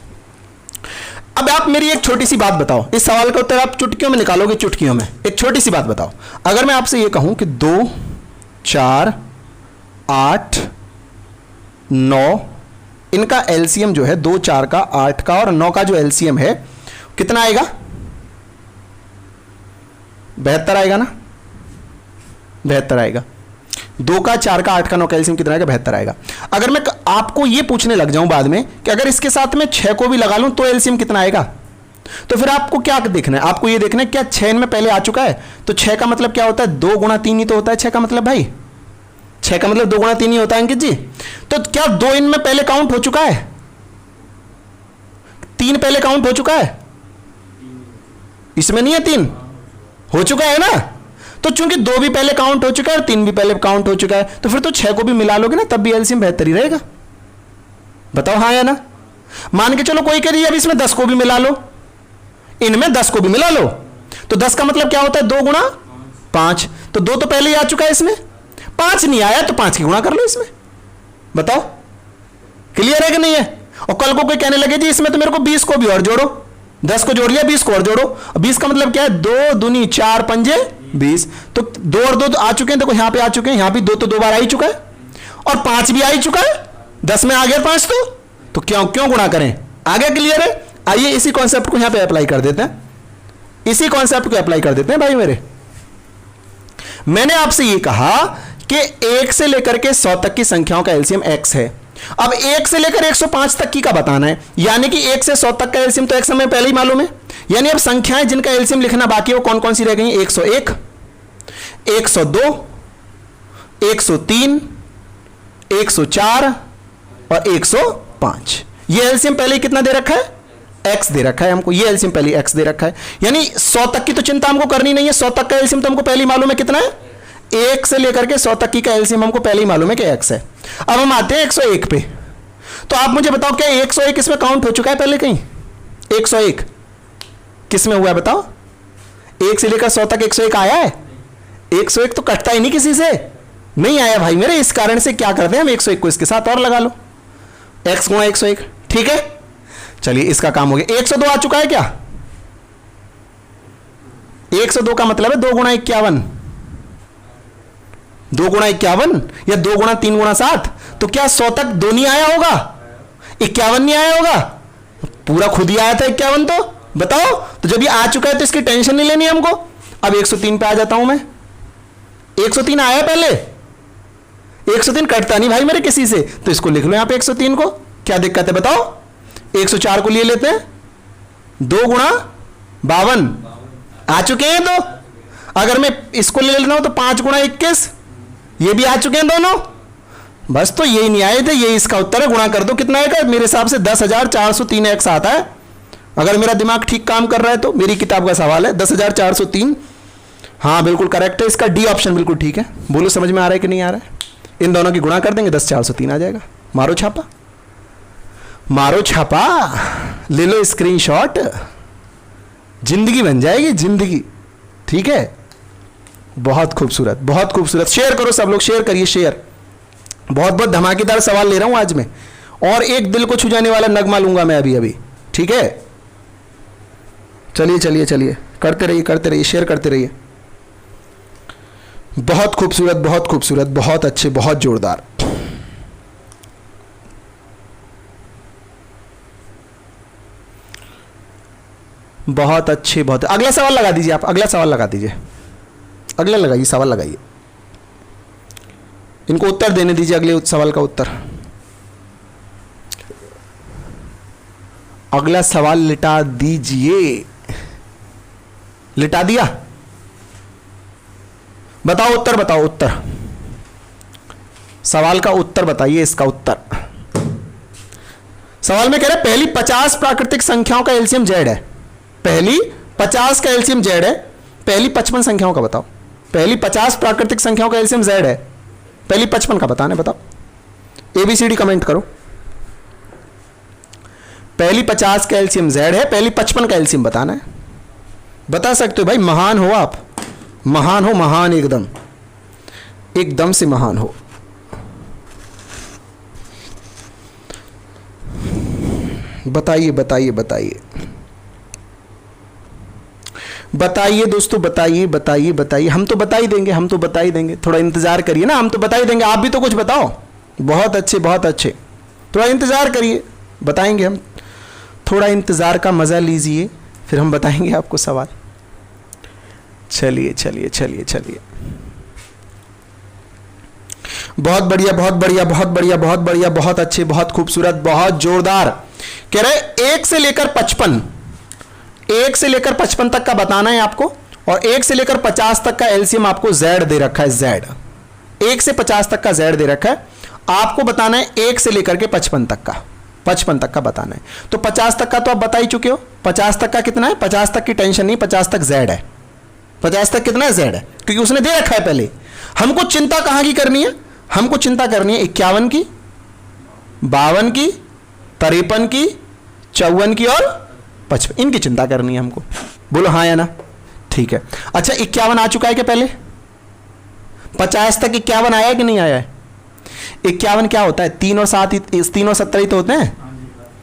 अब आप मेरी एक छोटी सी बात बताओ, इस सवाल का उत्तर आप चुटकियों में निकालोगे, चुटकियों में। एक छोटी सी बात बताओ, अगर मैं आपसे ये कहूं कि 2 4 8 9 इनका एलसीएम जो है 2 4 का 8 का और 9 का जो एलसीएम है कितना आएगा? 72 आएगा ना? 72 आएगा। 2 का 4 का 8 का 9 का एलसीएम कितना आएगा? 72 आएगा। अगर मैं आपको ये पूछने लग जाऊं बाद में कि अगर इसके साथ में 6 को भी लगा लूं तो एलसीएम कितना आएगा, तो फिर आपको क्या देखना है? आपको ये देखना है क्या 6 इनमें पहले आ चुका है? तो 6 का मतलब क्या होता है? 2 गुणा 3 ही तो होता है 6 का मतलब भाई। 6 का मतलब 2 गुणा 3 ही होता है अंकित जी। तो क्या 2 इनमें पहले काउंट हो चुका है? 3 पहले काउंट हो चुका है? इसमें नहीं है 3? हो चुका है ना? तो चूंकि 2 भी पहले काउंट हो चुका है और 3 भी पहले काउंट हो चुका है, तो फिर तो 6 को भी मिला लोगे ना, तब भी एलसीएम 72 ही रहेगा। बताओ हाँ या ना? मान के चलो कोई कह रही है अब इसमें 10 को भी मिला लो, इनमें 10 को भी मिला लो, तो 10 का मतलब क्या होता है? 2 गुणा 5। तो 2 तो पहले ही आ चुका है इसमें, 5 नहीं आया तो 5 की गुणा कर लो इसमें। बताओ क्लियर है कि नहीं है? और कल को कोई कहने लगे जी इसमें तो मेरे को 20 को भी और जोड़ो, 10 को जोड़ लिया 20 को और जोड़ो। 20 का मतलब क्या है? 2 दूनी 4 पंजे 20। तो 2 और 2 तो आ चुके हैं, देखो यहां पे आ चुके हैं, यहां भी 2 तो 2 बार आ ही चुका है और 5 भी आ ही चुका है। 10 में आ गया 5 तो क्यों गुणा करें? आगे क्लियर है? आइए इसी कॉन्सेप्ट को यहां पे अप्लाई कर देते हैं, इसी कॉन्सेप्ट को अप्लाई कर देते हैं भाई मेरे। मैंने आपसे ये कहा कि 1 से लेकर के 100 तक की संख्याओं का एलसीएम x है। अब 1 से लेकर 105 तक की का बताना है, यानी कि 1 से 100 तक का एलसीएम तो x हमें पहले ही मालूम है। यानी अब संख्याएं जिनका एलसीएम लिखना बाकी है वो कौन कौन सी रह गई? 101, 102, 103, 104 और 105। ये एलसीएम पहले ही कितना दे रखा है? x दे रखा है हमको, ये एलसीएम पहले x दे रखा है। यानी 100 तक की तो चिंता हमको करनी नहीं है, 100 तक का एलसीएम तो हमको पहले ही मालूम है कितना है? 1 से लेकर के 100 तक की का एलसीएम हमको पहले ही मालूम है कि x है। अब हम आते हैं 101 पे। तो आप मुझे बताओ क्या 101 इसमें काउंट हो चुका है पहले कहीं? 101 किसमें हुआ है बताओ? 1 से लेकर 100 तक 101 आया है? 101 तो कटता ही नहीं किसी से, नहीं आया भाई मेरे। इस कारण से क्या करते हैं हम 101 को इसके साथ और लगा लो, x गुणा 101। ठीक है, चलिए इसका काम हो गया। 102 आ चुका है क्या? 102 का मतलब है 2 गुणा 51, 2 गुणा 51 या 2 गुणा 3 गुणा 7। तो क्या 100 तक 2 नहीं आया होगा? 51 नहीं आया होगा? पूरा खुद ही आया था 51 तो। बताओ, तो जब ये आ चुका है तो इसकी टेंशन नहीं लेनी हमको। अब 103 पे आ जाता हूं मैं। 103 आया पहले, 103 कटता नहीं भाई मेरे किसी से, तो इसको लिख लो यहां पे 103 को। क्या दिक्कत है बताओ? 104 को ले लेते हैं, 2 गुणा 52 आ चुके हैं। तो अगर मैं इसको ले लेता हूं तो 5 गुणा 21, ये भी आ चुके हैं दोनों। बस तो यही नहीं आए थे, ये इसका उत्तर है। गुणा कर दो, कितना आएगा? मेरे हिसाब से 10,403 एक्स आता है, अगर मेरा दिमाग ठीक काम कर रहा है तो। मेरी किताब का सवाल है 10,403। हाँ बिल्कुल करेक्ट है, इसका डी ऑप्शन बिल्कुल ठीक है। बोलो समझ में आ रहा है कि नहीं आ रहा है? इन दोनों की गुणा कर देंगे 10,403 आ जाएगा। मारो छापा, मारो छापा, ले लो स्क्रीनशॉट, जिंदगी बन जाएगी जिंदगी। ठीक है, बहुत खूबसूरत, बहुत खूबसूरत। शेयर करो सब लोग, शेयर करिए, शेयर। बहुत बहुत धमाकेदार सवाल ले रहा हूं आज मैं, और एक दिल को छू जाने वाला नगमा लूंगा मैं अभी अभी। ठीक है, चलिए चलिए चलिए, करते रहिए करते रहिए, शेयर करते रहिए। बहुत खूबसूरत, बहुत खूबसूरत, बहुत अच्छे, बहुत जोरदार। बहुत अच्छे, बहुत। अगला सवाल लगा दीजिए आप, अगला सवाल लगा दीजिए, अगला लगाइए, सवाल लगाइए, इनको उत्तर देने दीजिए अगले सवाल का उत्तर। अगला सवाल लिटा दीजिए। लिटा दिया? बताओ उत्तर, बताओ उत्तर, सवाल का उत्तर बताइए, इसका उत्तर। सवाल में कह रहे पहली 50 प्राकृतिक संख्याओं का एलसीएम जेड है। पहली 50 का एलसीएम जेड है, पहली 55 संख्याओं का बताओ। पहली 50 प्राकृतिक संख्याओं का एलसीएम जेड है, पहली 55 का बताना है, बताओ। एबीसीडी कमेंट करो। पहली 50 का एलसीएम जेड है, पहली 55 का एलसीएम बताना है। बता सकते हो भाई, महान हो आप, महान हो, महान, एकदम एकदम से महान हो। बताइए बताइए बताइए बताइए दोस्तों, बताइए बताइए बताइए। हम तो बता ही देंगे, हम तो बता ही देंगे, थोड़ा इंतजार करिए ना, हम तो बता ही देंगे। आप भी तो कुछ बताओ। बहुत अच्छे, बहुत अच्छे, थोड़ा इंतजार करिए, बताएंगे हम। थोड़ा इंतजार का मजा लीजिए, फिर हम बताएंगे आपको सवाल। चलिए चलिए चलिए चलिए, बहुत बढ़िया, बहुत बढ़िया, बहुत बढ़िया, बहुत बढ़िया, बहुत अच्छे, बहुत खूबसूरत, बहुत जोरदार। कह रहे 1 से लेकर 55, 1 से लेकर 55 तक का बताना है आपको, और 1 से लेकर 50 तक का एलसीएम आपको जेड दे रखा है। जेड 1 से 50 तक का जेड दे रखा है, आपको बताना है 1 से लेकर के 55 तक का, 55 तक का बताना है। तो 50 तक का तो आप बता ही चुके हो। 50 तक का कितना है? 50 तक की टेंशन नहीं, 50 तक जेड है। 50 तक कितना है? जेड है, क्योंकि उसने दे रखा है पहले। हमको चिंता कहां की करनी है? हमको चिंता करनी है 51 की, 52 की, 53 की, 54 की और 55, इनकी चिंता करनी है हमको। बोलो हाँ या ना? ठीक है। अच्छा 51 आ चुका है क्या पहले? 50 तक 51 आया है कि नहीं आया है? 51 क्या होता है? 3 और 7, 3 और 17 ही तो होते हैं।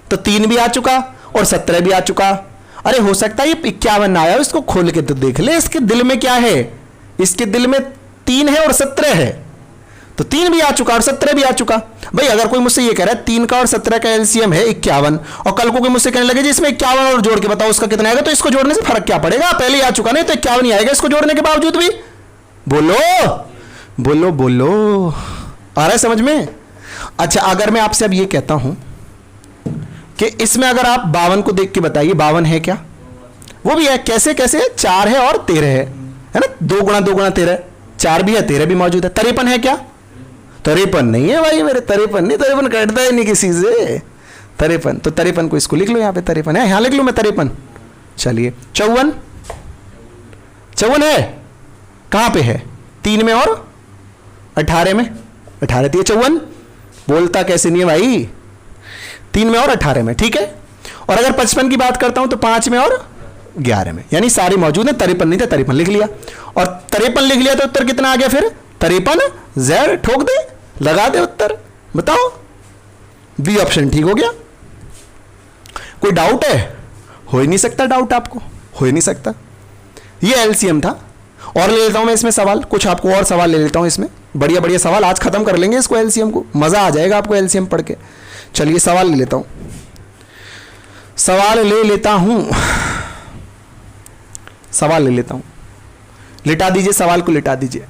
तो 3 भी आ चुका और 17 भी आ चुका। अरे हो सकता है ये 51 ना आया, इसको खोल के तो देख ले, इसके दिल में क्या है। इसके दिल में 3 है और 17 है, तो 3 भी आ चुका और 17 भी आ चुका। भाई अगर कोई मुझसे ये कह रहा है 3 का और 17 का एलसीएम है 51, और कल को कोई मुझसे कहने लगे जी इसमें 51 और जोड़ के बताओ उसका कितना आएगा, तो इसको जोड़ने से फर्क क्या पड़ेगा? पहले ही आ चुका, नहीं तो 51 ही आएगा इसको जोड़ने के बावजूद भी। बोलो बोलो बोलो, आ रहा है समझ में? अच्छा अगर मैं आपसे अब ये कहता हूं कि इसमें अगर आप 52 को देख के बताइए 52 है क्या? वो भी है। कैसे कैसे? 4 है और 13 है ना? 2 गुणा 2 गुणा 13, 4 भी है 13 भी मौजूद है। 53 है क्या? 53 नहीं है भाई मेरे, 53 नहीं, 53 कटता ही नहीं किसी से। 53, तो 53 को इसको लिख लो यहाँ पे, 53 है, यहाँ लिख लो मैं 53। चलिए 54, 54 है, कहाँ पे है? 3 में और 18 में, 18 थी 54। बोलता कैसे नहीं है भाई? 3 में और 18 में, ठीक है। और अगर 55 की बात करता हूं तो 5 में और 11 में, यानी सारे मौजूद है। 53 नहीं थे, 53 लिख लिया, और 53 लिख लिया तो उत्तर कितना आ गया फिर? 53 जेड। ठोक दे, लगा दे उत्तर, बताओ। बी ऑप्शन ठीक हो गया। कोई डाउट है? हो ही नहीं सकता डाउट, आपको हो ही नहीं सकता। ये एलसीएम था। और ले लेता हूं मैं इसमें सवाल, कुछ आपको और सवाल ले लेता हूं इसमें, बढ़िया बढ़िया सवाल। आज खत्म कर लेंगे इसको, एलसीएम को, मजा आ जाएगा आपको एलसीएम पढ़ के। चलिए सवाल ले लेता हूं, सवाल ले लेता हूं, सवाल ले लेता हूं। लिटा दीजिए, सवाल को लिटा दीजिए,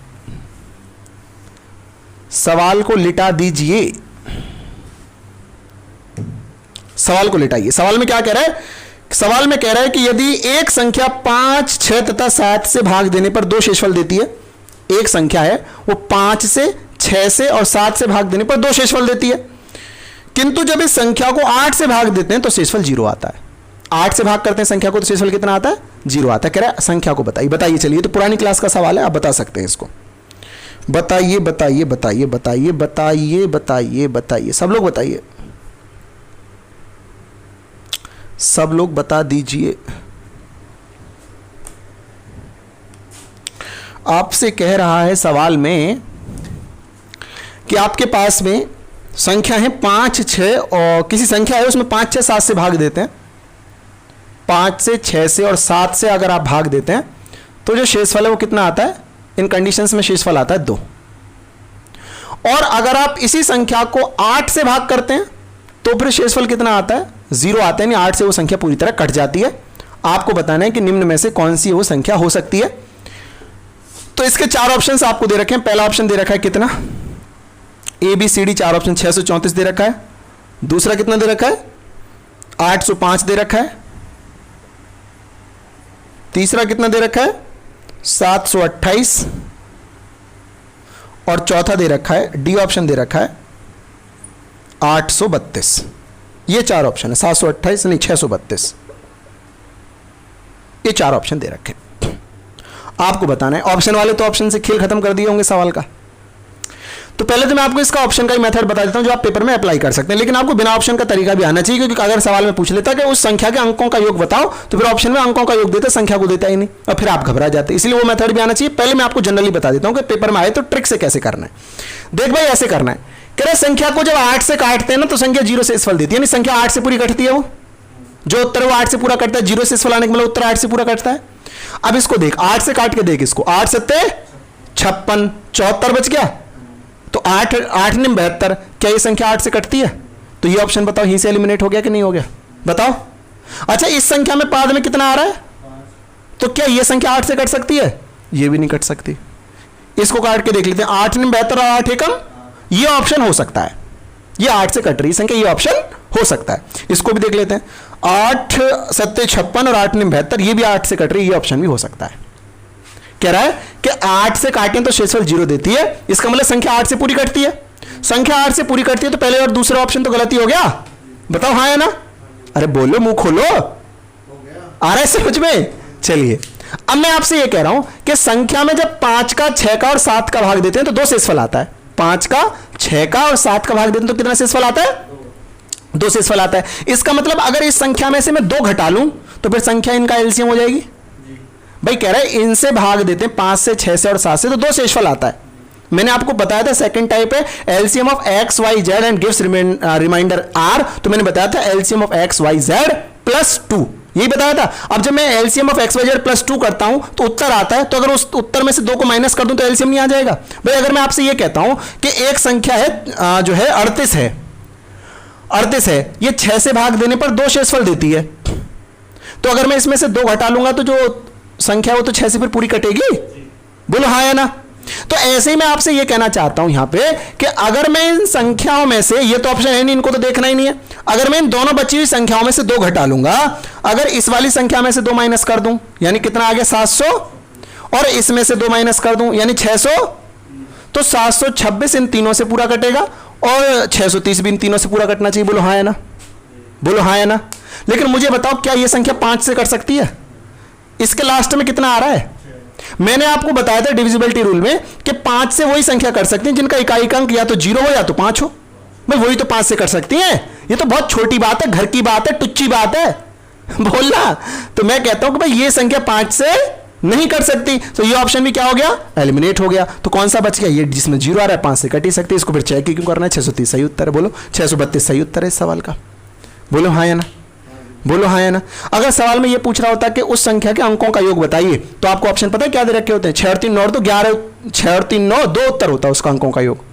सवाल को लिटा दीजिए, सवाल को लिटाइए। सवाल में क्या कह रहा है? सवाल में कह रहा है कि यदि एक संख्या 5, 6 तथा 7 से भाग देने पर 2 शेषफल देती है, एक संख्या है वो 5 से, 6 से और 7 से भाग देने पर 2 शेषफल देती है, किंतु जब इस संख्या को 8 से भाग देते हैं तो शेषफल 0 आता है। 8 से भाग करते हैं संख्या को तो शेषफल कितना आता है? 0 आता है। कह रहा है संख्या को बताइए। बताइए, चलिए, तो पुरानी क्लास का सवाल है, आप बता सकते हैं इसको। बताइए बताइए बताइए बताइए बताइए बताइए बताइए, सब लोग बताइए, सब लोग बता दीजिए। आपसे कह रहा है सवाल में कि आपके पास में संख्या है 5, 6 और किसी संख्या है उसमें 5, 6, 7 से भाग देते हैं। 5 से, 6 से और 7 से अगर आप भाग देते हैं तो जो शेषफल है वो कितना आता है? इन कंडीशंस में शेषफल आता है 2। और अगर आप इसी संख्या को 8 से भाग करते हैं तो फिर शेषफल कितना आता है? 0 आता है। यानी 8 से वो संख्या पूरी तरह कट जाती है। आपको बताना है कि निम्न में से कौन सी वो संख्या हो सकती है। तो इसके 4 ऑप्शंस आपको दे रखे हैं। पहला ऑप्शन दे रखा है कितना? ABCD 4 ऑप्शन 634 दे रखा है। दूसरा कितना दे रखा है? 805 दे रखा है। तीसरा कितना दे रखा है? 728 और चौथा दे रखा है, डी ऑप्शन दे रखा है 832। ये 4 ऑप्शन है, 728 नहीं 632, ये 4 ऑप्शन दे रखे। आपको बताना है। ऑप्शन वाले तो ऑप्शन से खेल खत्म कर दिए होंगे सवाल का। तो पहले तो मैं आपको इसका ऑप्शन का ही मेथड बता देता हूं जो आप पेपर में अप्लाई कर सकते हैं, लेकिन आपको बिना ऑप्शन का तरीका भी आना चाहिए, क्योंकि अगर सवाल में पूछ लेता कि उस संख्या के अंकों का योग बताओ तो फिर ऑप्शन में अंकों का योग देता, संख्या को देता ही नहीं और फिर आप घबरा जाते। इसलिए वो मेथड भी आना चाहिए। पहले मैं आपको जनरली बता देता हूं कि पेपर में आए तो ट्रिक से कैसे करना है। देख भाई, ऐसे करना है। कह रहे संख्या को जब 8 से काटते हैं ना तो संख्या 0 से शेषफल देती है। यानी संख्या 8 से पूरी कटती है, वो जो उत्तर है वो 8 से पूरा कटता है। 0 से शेषफल आने के मतलब उत्तर 8 से पूरा कटता है। अब इसको देख, 8 से काट के देख इसको, 8 सत्ते 56, 74 बच गया। तो 8 9 72, क्या ये संख्या 8 से कटती है? तो ये ऑप्शन बताओ, यहीं से एलिमिनेट हो गया कि नहीं हो गया? बताओ। अच्छा, इस संख्या में पाद में कितना आ रहा है? तो क्या ये संख्या 8 से कट सकती है? ये भी नहीं कट सकती। इसको काट के देख लेते हैं, 8 9 72 और 8 एकम, ये ऑप्शन हो सकता है। ये 8 से कट रही संख्या, ये ऑप्शन हो सकता है। इसको भी देख लेते हैं, 8 सत्ते 56 और 8 9 72, ये भी 8 से कट रही, ये ऑप्शन भी हो सकता है। कह रहा है कि 8 से काटें तो शेषफल 0 देती है, इसका मतलब संख्या 8 से पूरी कटती है। संख्या 8 से पूरी कटती है तो पहले और दूसरा ऑप्शन तो गलती हो गया। बताओ हाँ या ना? अरे बोलो, मुंह खोलो, आ रहा है समझ में? चलिए, अब मैं आपसे यह कह रहा हूं कि संख्या में जब 5 का, 6 का और 7 का भाग देते हैं तो 2 शेषफल आता है। 5 का, 6 का और 7 का भाग देते हैं तो कितना शेषफल आता है? 2 शेषफल आता है। इसका मतलब अगर इस संख्या में से मैं 2 घटा लूं तो फिर संख्या इनका एलसीएम हो जाएगी। भाई कह रहा है इनसे भाग देते हैं 5 से, 6 से और 7 से तो 2 शेषफल आता है। मैंने आपको बताया था सेकंड टाइप है LCM of X Y Z and gives remainder R. तो मैंने बताया था LCM of X Y Z plus 2, यही बताया था। अब जब मैं LCM of X Y Z plus 2 करता हूं तो उत्तर आता है। तो अगर उस उत्तर में से 2 को माइनस कर दूं तो एलसीएम नहीं आ जाएगा। भाई अगर मैं आपसे यह कहता हूं कि एक संख्या है जो है 38 है, 38 है, ये 6 से भाग देने पर 2 शेषफल देती है। तो अगर मैं इसमें से 2 घटा लूंगा तो जो संख्या वो तो 6 से फिर पूरी कटेगी। बोलो हाँ या ना? तो ऐसे ही मैं आपसे ये कहना चाहता हूं यहां पे कि अगर मैं इन संख्याओं में से, ये तो ऑप्शन है नहीं, इनको तो देखना ही नहीं है, अगर मैं इन दोनों बची हुई संख्याओं में से 2 घटा लूंगा, अगर इस वाली संख्या में से 2 माइनस कर दूं यानी कितना आ गया 700, और इसमें से 2 माइनस कर दूं यानी 600, तो 726 इन तीनों से पूरा कटेगा और 630 भी इन तीनों से पूरा कटना चाहिए। बोलो हाँ या ना? बोलो हाँ या ना? लेकिन मुझे बताओ क्या यह संख्या 5 से कट सकती है? इसके लास्ट में कितना आ रहा है? मैंने आपको बताया था डिविजिबिलिटी रूल में कि 5 से वही संख्या कर सकती हैं जिनका इकाई अंक या तो 0 हो या तो 5 हो। भाई वही तो 5 से कर सकती हैं। ये तो बहुत छोटी बात है, घर की बात है, टुच्ची बात है, बोलना। तो मैं कहता हूं कि भाई ये संख्या 5 से नहीं कर सकती, तो ये ऑप्शन भी क्या हो गया? एलिमिनेट हो गया। तो कौन सा बच गया? ये जिसमें 0 आ रहा है, 5 से कट ही सकती है। इसको फिर चेक क्यों करना है? 630 सही उत्तर है। बोलो 632 सही उत्तर है इस सवाल का। बोलो हाँ या ना? बोलो हाँ या ना? अगर सवाल में ये पूछ रहा होता कि उस संख्या के अंकों का योग बताइए तो आपको ऑप्शन पता है क्या दे रखे होते हैं? 6 और 3 9 तो 11, 6 और 3 9, 2 उत्तर होता है उसका अंकों का योग।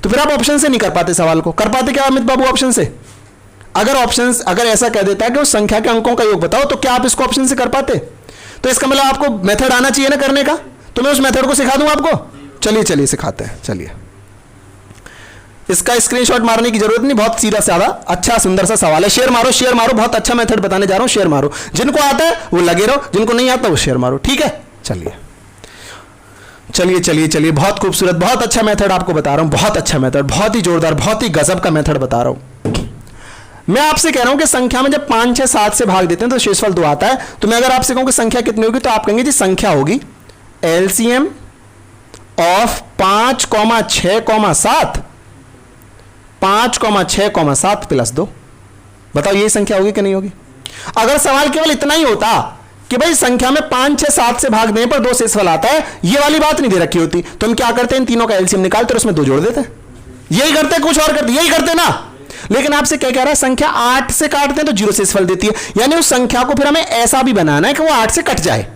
तो फिर आप ऑप्शन से नहीं कर पाते सवाल को। कर पाते क्या अमित बाबू ऑप्शन से? अगर ऐसा कह देता है कि उस संख्या के अंकों का योग बताओ तो क्या आप इसको ऑप्शन से कर पाते? तो इसका मतलब आपको मेथड आना चाहिए ना करने का। तो मैं उस मेथड को सिखा दूं आपको। चलिए चलिए सिखाते हैं। चलिए, इसका स्क्रीनशॉट मारने की जरूरत नहीं, बहुत सीधा साधा अच्छा सुंदर सा सवाल है। शेयर मारो, शेयर मारो, बहुत अच्छा मेथड बताने जा रहा हूं, शेयर मारो। जिनको आता है वो लगे रहो, जिनको नहीं आता वो शेयर मारो, ठीक है। चलिए चलिए चलिए चलिए, बहुत खूबसूरत, बहुत अच्छा मेथड आपको बता रहा हूं, बहुत अच्छा मेथड, बहुत ही जोरदार, बहुत ही गजब का मेथड बता रहा हूं। मैं आपसे कह रहा हूं कि संख्या में जब 5, 6, 7 से भाग देते हैं तो शेषफल 2 आता है। तो मैं अगर आपसे कहूं कि संख्या कितनी होगी, तो आप कहेंगे जी संख्या होगी एलसीएम ऑफ 5, 6, 7, 5, 6, 7 प्लस 2। बताओ यही संख्या होगी कि नहीं होगी? अगर सवाल केवल इतना ही होता कि भाई संख्या में 5, 6, 7 से भाग देने पर 2 शेषफल आता है, ये वाली बात नहीं दे रखी होती, तो हम क्या करते हैं, इन तीनों का एलसीएम निकालते और उसमें 2 जोड़ देते हैं। यही करते, कुछ और करते, यही करते ना। लेकिन आपसे क्या कह रहा है, संख्या 8 से काटते हैं तो 0 शेषफल देती है, यानी उस संख्या को फिर हमें ऐसा भी बनाना है कि वो 8 से कट जाए।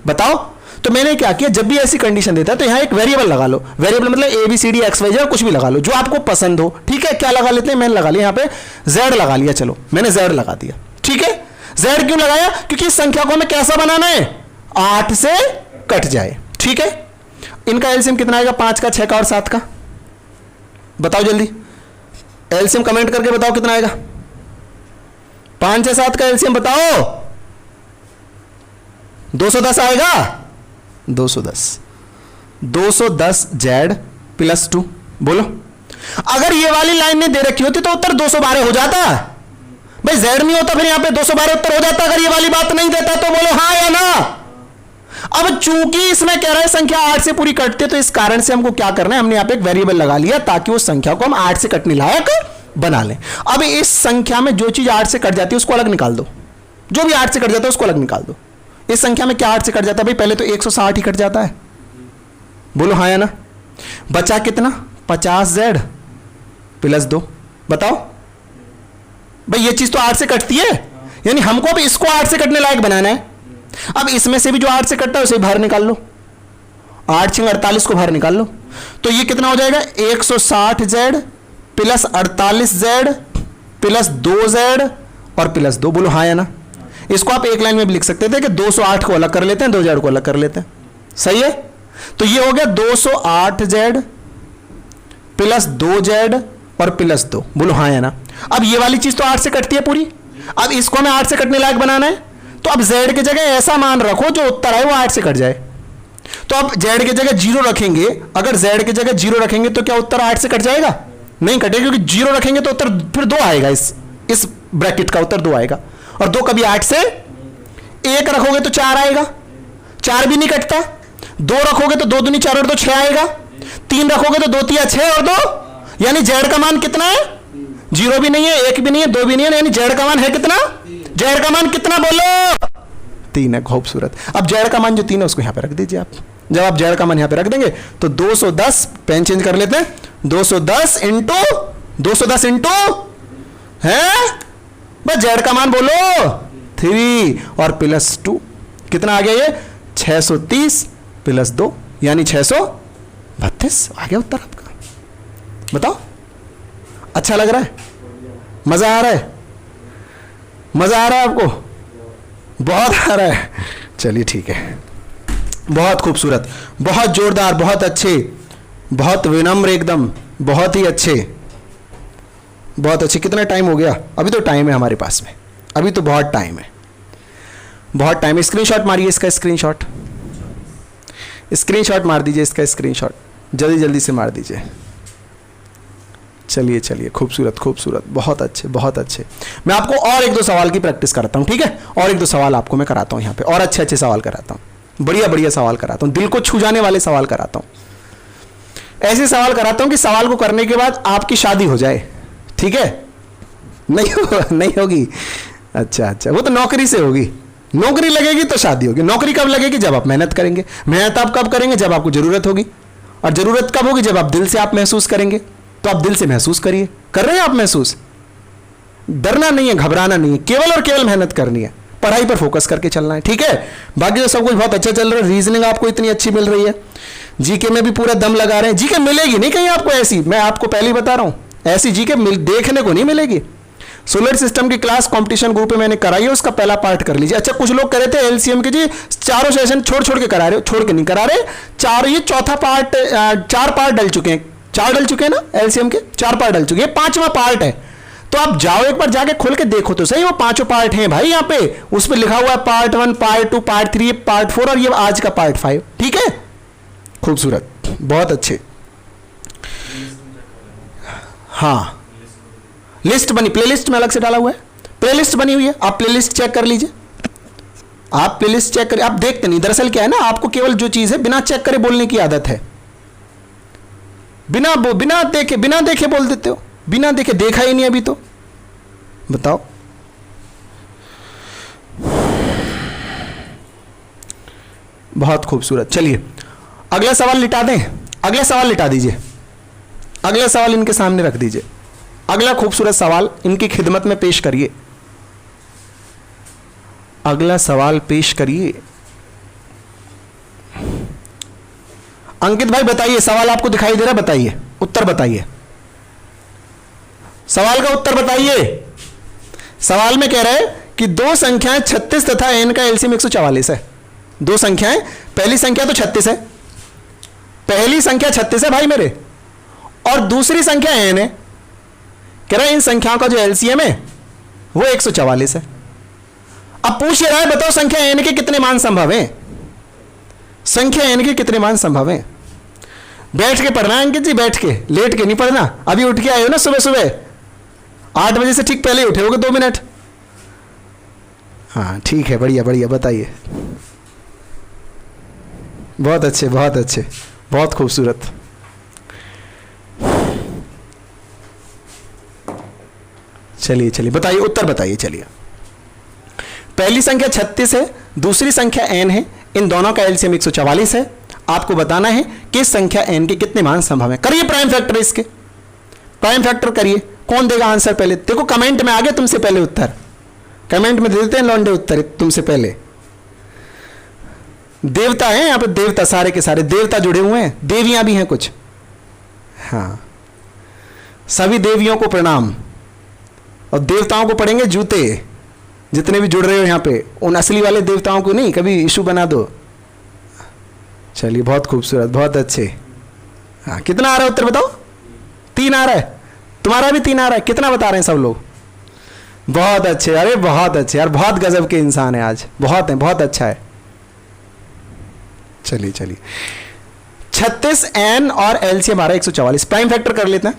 बताओ, तो मैंने क्या किया, जब भी ऐसी कंडीशन देता है तो यहां एक वेरिएबल लगा लो। वेरिएबल मतलब ABCD XYZ कुछ भी लगा लो जो आपको पसंद हो, ठीक है। क्या लगा लेते हैं, मैंने लगा लिया यहां पे Z लगा लिया। चलो मैंने Z लगा दिया, ठीक है। Z क्यों लगाया, क्योंकि इस संख्या को हमें कैसा बनाना है, 8 से कट जाए, ठीक है। इनका एलसीएम कितना आएगा, 5 का, 6 का और 7 का? बताओ जल्दी, एलसीएम कमेंट करके बताओ कितना आएगा। 5, 6, 7 का एलसीएम बताओ। 210 आएगा, 210 Z प्लस 2। बोलो, अगर ये वाली लाइन ने दे रखी होती तो उत्तर 212 हो जाता। भाई Z नहीं होता, फिर यहां पे 212 उत्तर हो जाता। अगर ये वाली बात नहीं देता तो बोलो हाँ या ना। अब चूंकि इसमें कह रहा है संख्या 8 से पूरी कटती है, तो इस कारण से हमको क्या करना है, हमने यहां पे एक वेरिएबल लगा लिया ताकि उस संख्या को हम 8 से कटने लायक बना लें। अब इस संख्या में जो चीज 8 से कट जाती है उसको अलग निकाल दो, जो भी 8 से कट जाता है उसको अलग निकाल दो। इस संख्या में क्या 8 से कट जाता है, भाई पहले तो 160 ही कट जाता है। बोलो हाँ या ना। बचा कितना, 50Z प्लस 2। बताओ भाई, ये चीज तो 8 से कटती है, यानी हमको अब इसको 8 से कटने लायक बनाना है। अब इसमें से भी जो 8 से कटता है उसे बाहर निकाल लो, 8 6 48 को बाहर निकाल लो। तो ये कितना हो जाएगा, 160Z plus 48Z plus 2Z और प्लस 2। बोलो हाँ या ना। इसको आप एक लाइन में भी लिख सकते थे कि 208 को अलग कर लेते हैं, 2Z को अलग कर लेते हैं, सही है। तो ये हो गया 208Z प्लस 2Z और प्लस 2। बोलो हाँ या ना। अब ये वाली चीज तो 8 से कटती है पूरी, अब इसको हमें 8 से कटने लायक बनाना है। तो अब Z की जगह ऐसा मान रखो जो उत्तर आए वो 8 से कट जाए। तो अब Z की जगह 0 रखेंगे, अगर Z की जगह 0 रखेंगे तो क्या उत्तर 8 से कट जाएगा? नहीं कटेगा, क्योंकि 0 रखेंगे तो उत्तर फिर 2 आएगा, इस ब्रैकेट का उत्तर 2 आएगा। और 2 कभी 8 से, 1 रखोगे तो 4 आएगा, 4 भी नहीं कटता। 2 रखोगे तो 2 दूनी 4 और 2 6 आएगा। 3 रखोगे तो 2 3 6 और 2, यानी Z का मान कितना है, 0 भी नहीं है, 1 भी नहीं है, 2 भी नहीं है, यानी Z का मान है कितना, Z का मान कितना बोलो, 3 है। खूबसूरत। अब Z का मान जो 3 है उसको यहां पे रख दीजिए आप। जब आप Z का मान यहां पे रख देंगे तो 210, पेन चेंज कर लेते हैं, 210 इंटू है बस Z का मान बोलो 3 और प्लस 2 कितना आ गया, ये 630 प्लस 2 यानी 632 आ गया उत्तर आपका। बताओ, अच्छा लग रहा है, मजा आ रहा है, मजा आ रहा है आपको, बहुत आ रहा है। चलिए ठीक है, बहुत खूबसूरत, बहुत जोरदार, बहुत अच्छे, बहुत विनम्र, एकदम बहुत ही अच्छे, बहुत अच्छे। कितना टाइम हो गया, अभी तो टाइम है हमारे पास में, अभी तो बहुत टाइम है, बहुत टाइम है। स्क्रीनशॉट मारिए इसका, स्क्रीनशॉट मार दीजिए इसका, स्क्रीनशॉट जल्दी जल्दी से मार दीजिए। चलिए चलिए, खूबसूरत खूबसूरत, बहुत अच्छे बहुत अच्छे। मैं आपको और 1-2 सवाल की प्रैक्टिस कराता हूँ, ठीक है, और 1-2 सवाल आपको मैं कराता हूँ यहाँ पे, और अच्छे अच्छे सवाल कराता हूँ, बढ़िया बढ़िया सवाल कराता हूँ, दिल को छू जाने वाले सवाल कराता हूँ। ऐसे सवाल कराता हूँ कि सवाल को करने के बाद आपकी शादी हो जाए, ठीक है। नहीं होगी, अच्छा अच्छा, वो तो नौकरी से होगी, नौकरी लगेगी तो शादी होगी। नौकरी कब लगेगी, जब आप मेहनत करेंगे। मेहनत आप कब करेंगे, जब आपको जरूरत होगी। और जरूरत कब होगी, जब आप दिल से आप महसूस करेंगे। तो आप दिल से महसूस करिए, कर रहे हैं आप महसूस, डरना नहीं है, घबराना नहीं है, केवल और केवल मेहनत करनी है, पढ़ाई पर फोकस करके चलना है, ठीक है। बाकी तो सब कुछ बहुत अच्छा चल रहा है, रीजनिंग आपको इतनी अच्छी मिल रही है, जीके में भी पूरा दम लगा रहे हैं। जीके मिलेगी नहीं कहीं आपको ऐसी, मैं आपको पहले ही बता रहा हूं, ऐसी जीके देखने को नहीं मिलेगी। सोलर सिस्टम की क्लास कंपटीशन ग्रुप में मैंने कराई है, उसका पहला पार्ट कर लीजिए। अच्छा कुछ लोग कह रहे थे एलसीएम के जी चारों सेशन छोड़ छोड़ के करा रहे हो, छोड़ के नहीं करा रहे, चार, ये चौथा पार्ट, 4 पार्ट डल चुके हैं, 4 डल चुके हैं ना एलसीएम के, 4 पार्ट डल चुके हैं, 5वां पार्ट है। तो आप जाओ एक बार जाके खोल के देखो तो सही, वो 5 पार्ट हैं भाई यहाँ पे, उस पर लिखा हुआ है पार्ट 1, पार्ट 2, पार्ट 3, पार्ट 4 और ये आज का पार्ट 5। ठीक है, खूबसूरत, बहुत अच्छे। हाँ लिस्ट बनी, प्लेलिस्ट में अलग से डाला हुआ है, प्लेलिस्ट बनी हुई है, आप प्लेलिस्ट चेक कर लीजिए, आप प्लेलिस्ट चेक करिए। आप देखते नहीं, दरअसल क्या है ना, आपको केवल जो चीज है बिना चेक करे बोलने की आदत है, बिना देखे बोल देते हो, बिना देखे, देखा ही नहीं अभी तो, बताओ। बहुत खूबसूरत। चलिए अगला सवाल लिटा दें, अगला सवाल लिटा दीजिए, अगला सवाल इनके सामने रख दीजिए, अगला खूबसूरत सवाल इनकी खिदमत में पेश करिए, अगला सवाल पेश करिए। अंकित भाई बताइए, सवाल आपको दिखाई दे रहा, बताइए, उत्तर बताइए, सवाल का उत्तर बताइए। सवाल में कह रहे हैं कि दो संख्याएं 36 तथा n का एलसीएम 144 है। दो संख्याएं, पहली संख्या तो 36 है, पहली संख्या 36 है भाई मेरे, और दूसरी संख्या n है। कह रहा है इन संख्याओं का जो एलसीएम है वो 144 है। अब पूछ रहा है बताओ संख्या n के कितने मान संभव हैं, संख्या n के कितने मान संभव हैं। बैठ के पढ़ना अंकित जी, बैठ के, लेट के नहीं पढ़ना। अभी उठ के आए हो ना सुबह सुबह, 8 बजे से ठीक पहले ही उठे होगे 2 मिनट। हाँ ठीक है, बढ़िया बढ़िया, बताइए। बहुत अच्छे, बहुत अच्छे, बहुत खूबसूरत। चलिए चलिए बताइए, उत्तर बताइए। चलिए पहली संख्या 36 है, दूसरी संख्या n है, इन दोनों का एलसीएम 144 है। आपको बताना है कि संख्या n के कितने मान संभव है। करिए प्राइम फैक्टर, इसके प्राइम फैक्टर करिए। कौन देगा आंसर पहले? देखो कमेंट में आ गया तुमसे पहले उत्तर, कमेंट में दे देते हैं लौंडे उत्तर तुमसे पहले। देवता हैं यहाँ पे, देवता, सारे के सारे देवता जुड़े हुए हैं, देवियां भी हैं कुछ। हाँ सभी देवियों को प्रणाम, और देवताओं को पड़ेंगे जूते, जितने भी जुड़ रहे हो यहाँ पे, उन असली वाले देवताओं को नहीं कभी इशू बना दो। चलिए बहुत खूबसूरत, बहुत अच्छे। हाँ कितना आ रहा है उत्तर बताओ? 3 आ रहा है, तुम्हारा भी 3 आ रहा है। कितना बता रहे हैं सब लोग? बहुत अच्छे, अरे बहुत अच्छे यार, बहुत गजब के इंसान है आज, बहुत है, बहुत अच्छा है। चलिए चलिए 36 n और एलसीएम आ रहा है 144। प्राइम फैक्टर कर लेते हैं।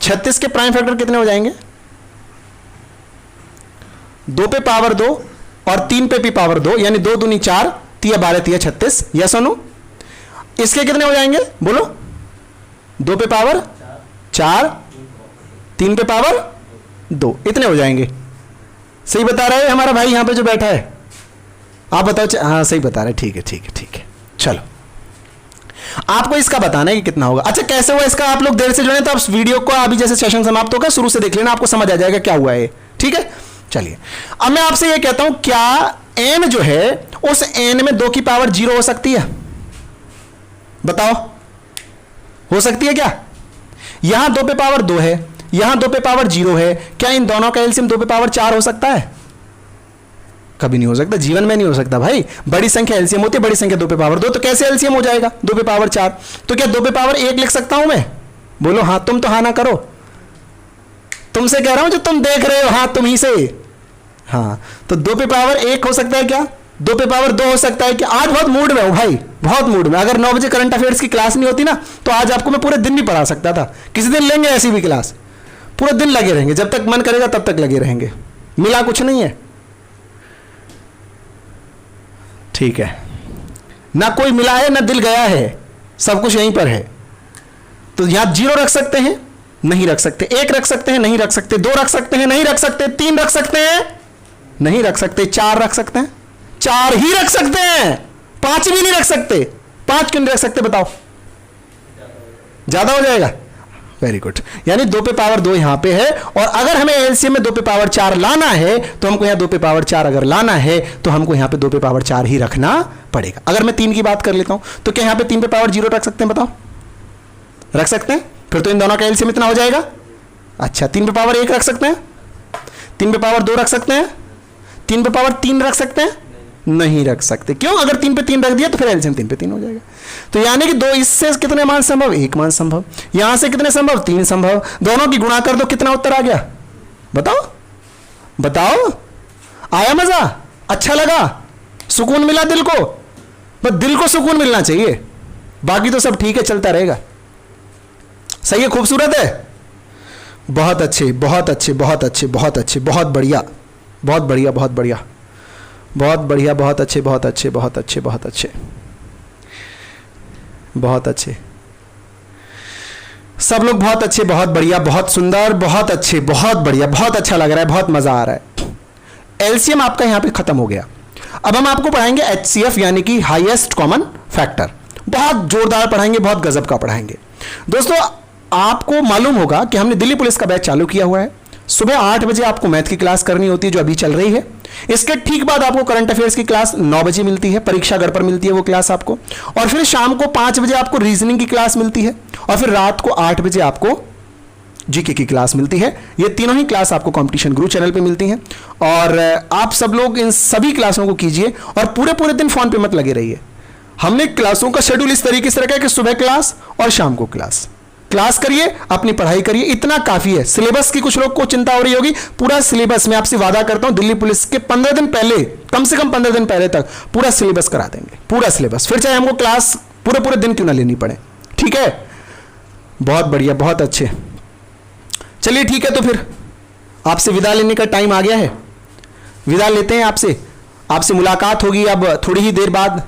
36 के प्राइम फैक्टर कितने हो जाएंगे? 2 पे पावर 2 और 3 पे भी पावर 2, यानी 2 दूनी 4, 3 12 3 36। यस और नो? इसके कितने हो जाएंगे बोलो? 2 पे पावर 4, 3 पे पावर 2, इतने हो जाएंगे। सही बता रहा है हमारा भाई यहाँ पे जो बैठा है? आप बताओ। हाँ सही बता रहे, ठीक है ठीक है ठीक है। चलो आपको इसका बताना है कि कितना होगा। अच्छा कैसे हुआ इसका? आप लोग देर से जुड़े तो आप वीडियो को अभी जैसे सेशन समाप्त होगा शुरू से देख लेना, आपको समझ आ जाएगा क्या हुआ है। ठीक है चलिए अब मैं आपसे ये कहता हूं, क्या n जो है उस n में 2 की पावर 0 हो सकती है? बताओ हो सकती है क्या? यहां 2 पे पावर 2 है, यहां 2 पे पावर 0 है, क्या इन दोनों का एलसीएम 2 पे पावर 4 हो सकता है? कभी नहीं हो सकता, जीवन में नहीं हो सकता भाई। बड़ी संख्या एलसीएम होती है, बड़ी संख्या 2 पे पावर 2, तो कैसे एलसीएम हो जाएगा 2 पे पावर 4? तो क्या 2 पे पावर 1 लिख सकता हूं मैं? बोलो हाँ, तुम तो हाँ ना करो, तुमसे कह रहा हूं जो तुम देख रहे हो, हाँ तुम ही से। हाँ तो 2 पे पावर 1 हो सकता है क्या? 2 पे पावर 2 हो सकता है क्या? आज बहुत मूड में हो भाई, बहुत मूड में। अगर 9 बजे करंट अफेयर्स की क्लास नहीं होती ना तो आज आपको मैं पूरे दिन भी पढ़ा सकता था। किसी दिन लेंगे ऐसी भी क्लास, पूरे दिन लगे रहेंगे, जब तक मन करेगा तब तक लगे रहेंगे। मिला कुछ नहीं है, ठीक है ना, कोई मिला है ना दिल गया है, सब कुछ यहीं पर है। तो यहां 0 रख सकते हैं, नहीं रख सकते। 1 रख सकते हैं, नहीं रख सकते। 2 रख सकते हैं, नहीं रख सकते। 3 रख सकते हैं, नहीं रख सकते। 4 रख सकते हैं, 4 ही रख सकते हैं, 5 भी नहीं रख सकते। 5 क्यों नहीं रख सकते बताओ? ज्यादा हो जाएगा। वेरी गुड, यानी 2 पे पावर 2 यहां पे है, और अगर हमें एलसीएम में 2 पे पावर 4 लाना है तो हमको यहां 2 पे पावर 4 अगर लाना है तो हमको यहां पे 2 पे पावर 4 ही रखना पड़ेगा। अगर मैं 3 की बात कर लेता हूं तो क्या यहां पे 3 पे पावर 0 रख सकते हैं? बताओ रख सकते हैं? फिर तो इन दोनों का एलसीएम इतना हो जाएगा। अच्छा 3 पे पावर 1 रख सकते हैं? 3 पे पावर 2 रख सकते हैं? 3 पे पावर 3 रख सकते हैं? नहीं रख सकते। क्यों? अगर 3 पे 3 रख दिया तो फिर एलसीएम 3 पे 3 हो जाएगा। तो यानी कि 2 इससे कितने मान संभव? 1 मान संभव। यहां से कितने संभव? 3 संभव। दोनों की गुणा कर दो, कितना उत्तर आ गया? बताओ बताओ। आया मजा? अच्छा लगा? सुकून मिला दिल को? बस दिल को सुकून मिलना चाहिए, बाकी तो सब ठीक है, चलता रहेगा। सही है? खूबसूरत है? बहुत अच्छे बहुत अच्छे बहुत अच्छे बहुत अच्छे, बहुत बढ़िया बहुत बढ़िया बहुत बढ़िया बहुत बढ़िया, बहुत अच्छे बहुत अच्छे बहुत अच्छे बहुत अच्छे बहुत अच्छे, सब लोग बहुत अच्छे, बहुत बढ़िया, बहुत सुंदर, बहुत अच्छे, बहुत बढ़िया, बहुत अच्छा लग रहा है, बहुत मजा आ रहा है। एलसीएम आपका यहां पे खत्म हो गया। अब हम आपको पढ़ाएंगे एचसीएफ यानी कि हाईएस्ट कॉमन फैक्टर। बहुत जोरदार पढ़ाएंगे, बहुत गजब का पढ़ाएंगे। दोस्तों आपको मालूम होगा कि हमने दिल्ली पुलिस का बैच चालू किया हुआ है। सुबह 8 बजे आपको मैथ की क्लास करनी होती है जो अभी चल रही है। इसके ठीक बाद आपको करंट अफेयर्स की क्लास 9 बजे मिलती है, परीक्षा घर पर मिलती है वो क्लास आपको। और फिर शाम को 5 बजे आपको रीजनिंग की क्लास मिलती है, और फिर रात को 8 बजे आपको जीके की क्लास मिलती है। ये तीनों ही क्लास आपको कंपटीशन गुरु चैनल पे मिलती हैं। और आप सब लोग इन सभी क्लासों को कीजिए और पूरे पूरे दिन फोन पे मत लगे रहिए। हमने क्लासों का शेड्यूल इस तरीके से रखा है कि सुबह क्लास और शाम को क्लास। क्लास करिए, अपनी पढ़ाई करिए, इतना काफी है। सिलेबस की कुछ लोग को चिंता हो रही होगी, पूरा सिलेबस मैं आपसे वादा करता हूं दिल्ली पुलिस के 15 दिन पहले, कम से कम 15 दिन पहले तक पूरा सिलेबस करा देंगे, पूरा सिलेबस। फिर चाहे हमको क्लास पूरे पूरे दिन क्यों ना लेनी पड़े। ठीक है? बहुत बढ़िया, बहुत अच्छे। चलिए ठीक है, तो फिर आपसे विदा लेने का टाइम आ गया है। विदा लेते हैं आपसे। आपसे मुलाकात होगी अब थोड़ी ही देर बाद।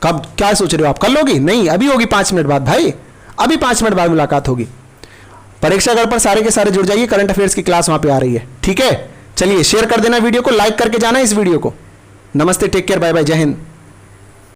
कब? क्या सोच रहे हो आप? कल होगी? नहीं, अभी होगी 5 मिनट बाद भाई, अभी 5 मिनट बाद मुलाकात होगी। परीक्षा घर पर सारे के सारे जुड़ जाइए, करंट अफेयर्स की क्लास वहां पे आ रही है। ठीक है? चलिए शेयर कर देना वीडियो को, लाइक करके जाना इस वीडियो को। नमस्ते, टेक केयर, बाय बाय, जय हिंद।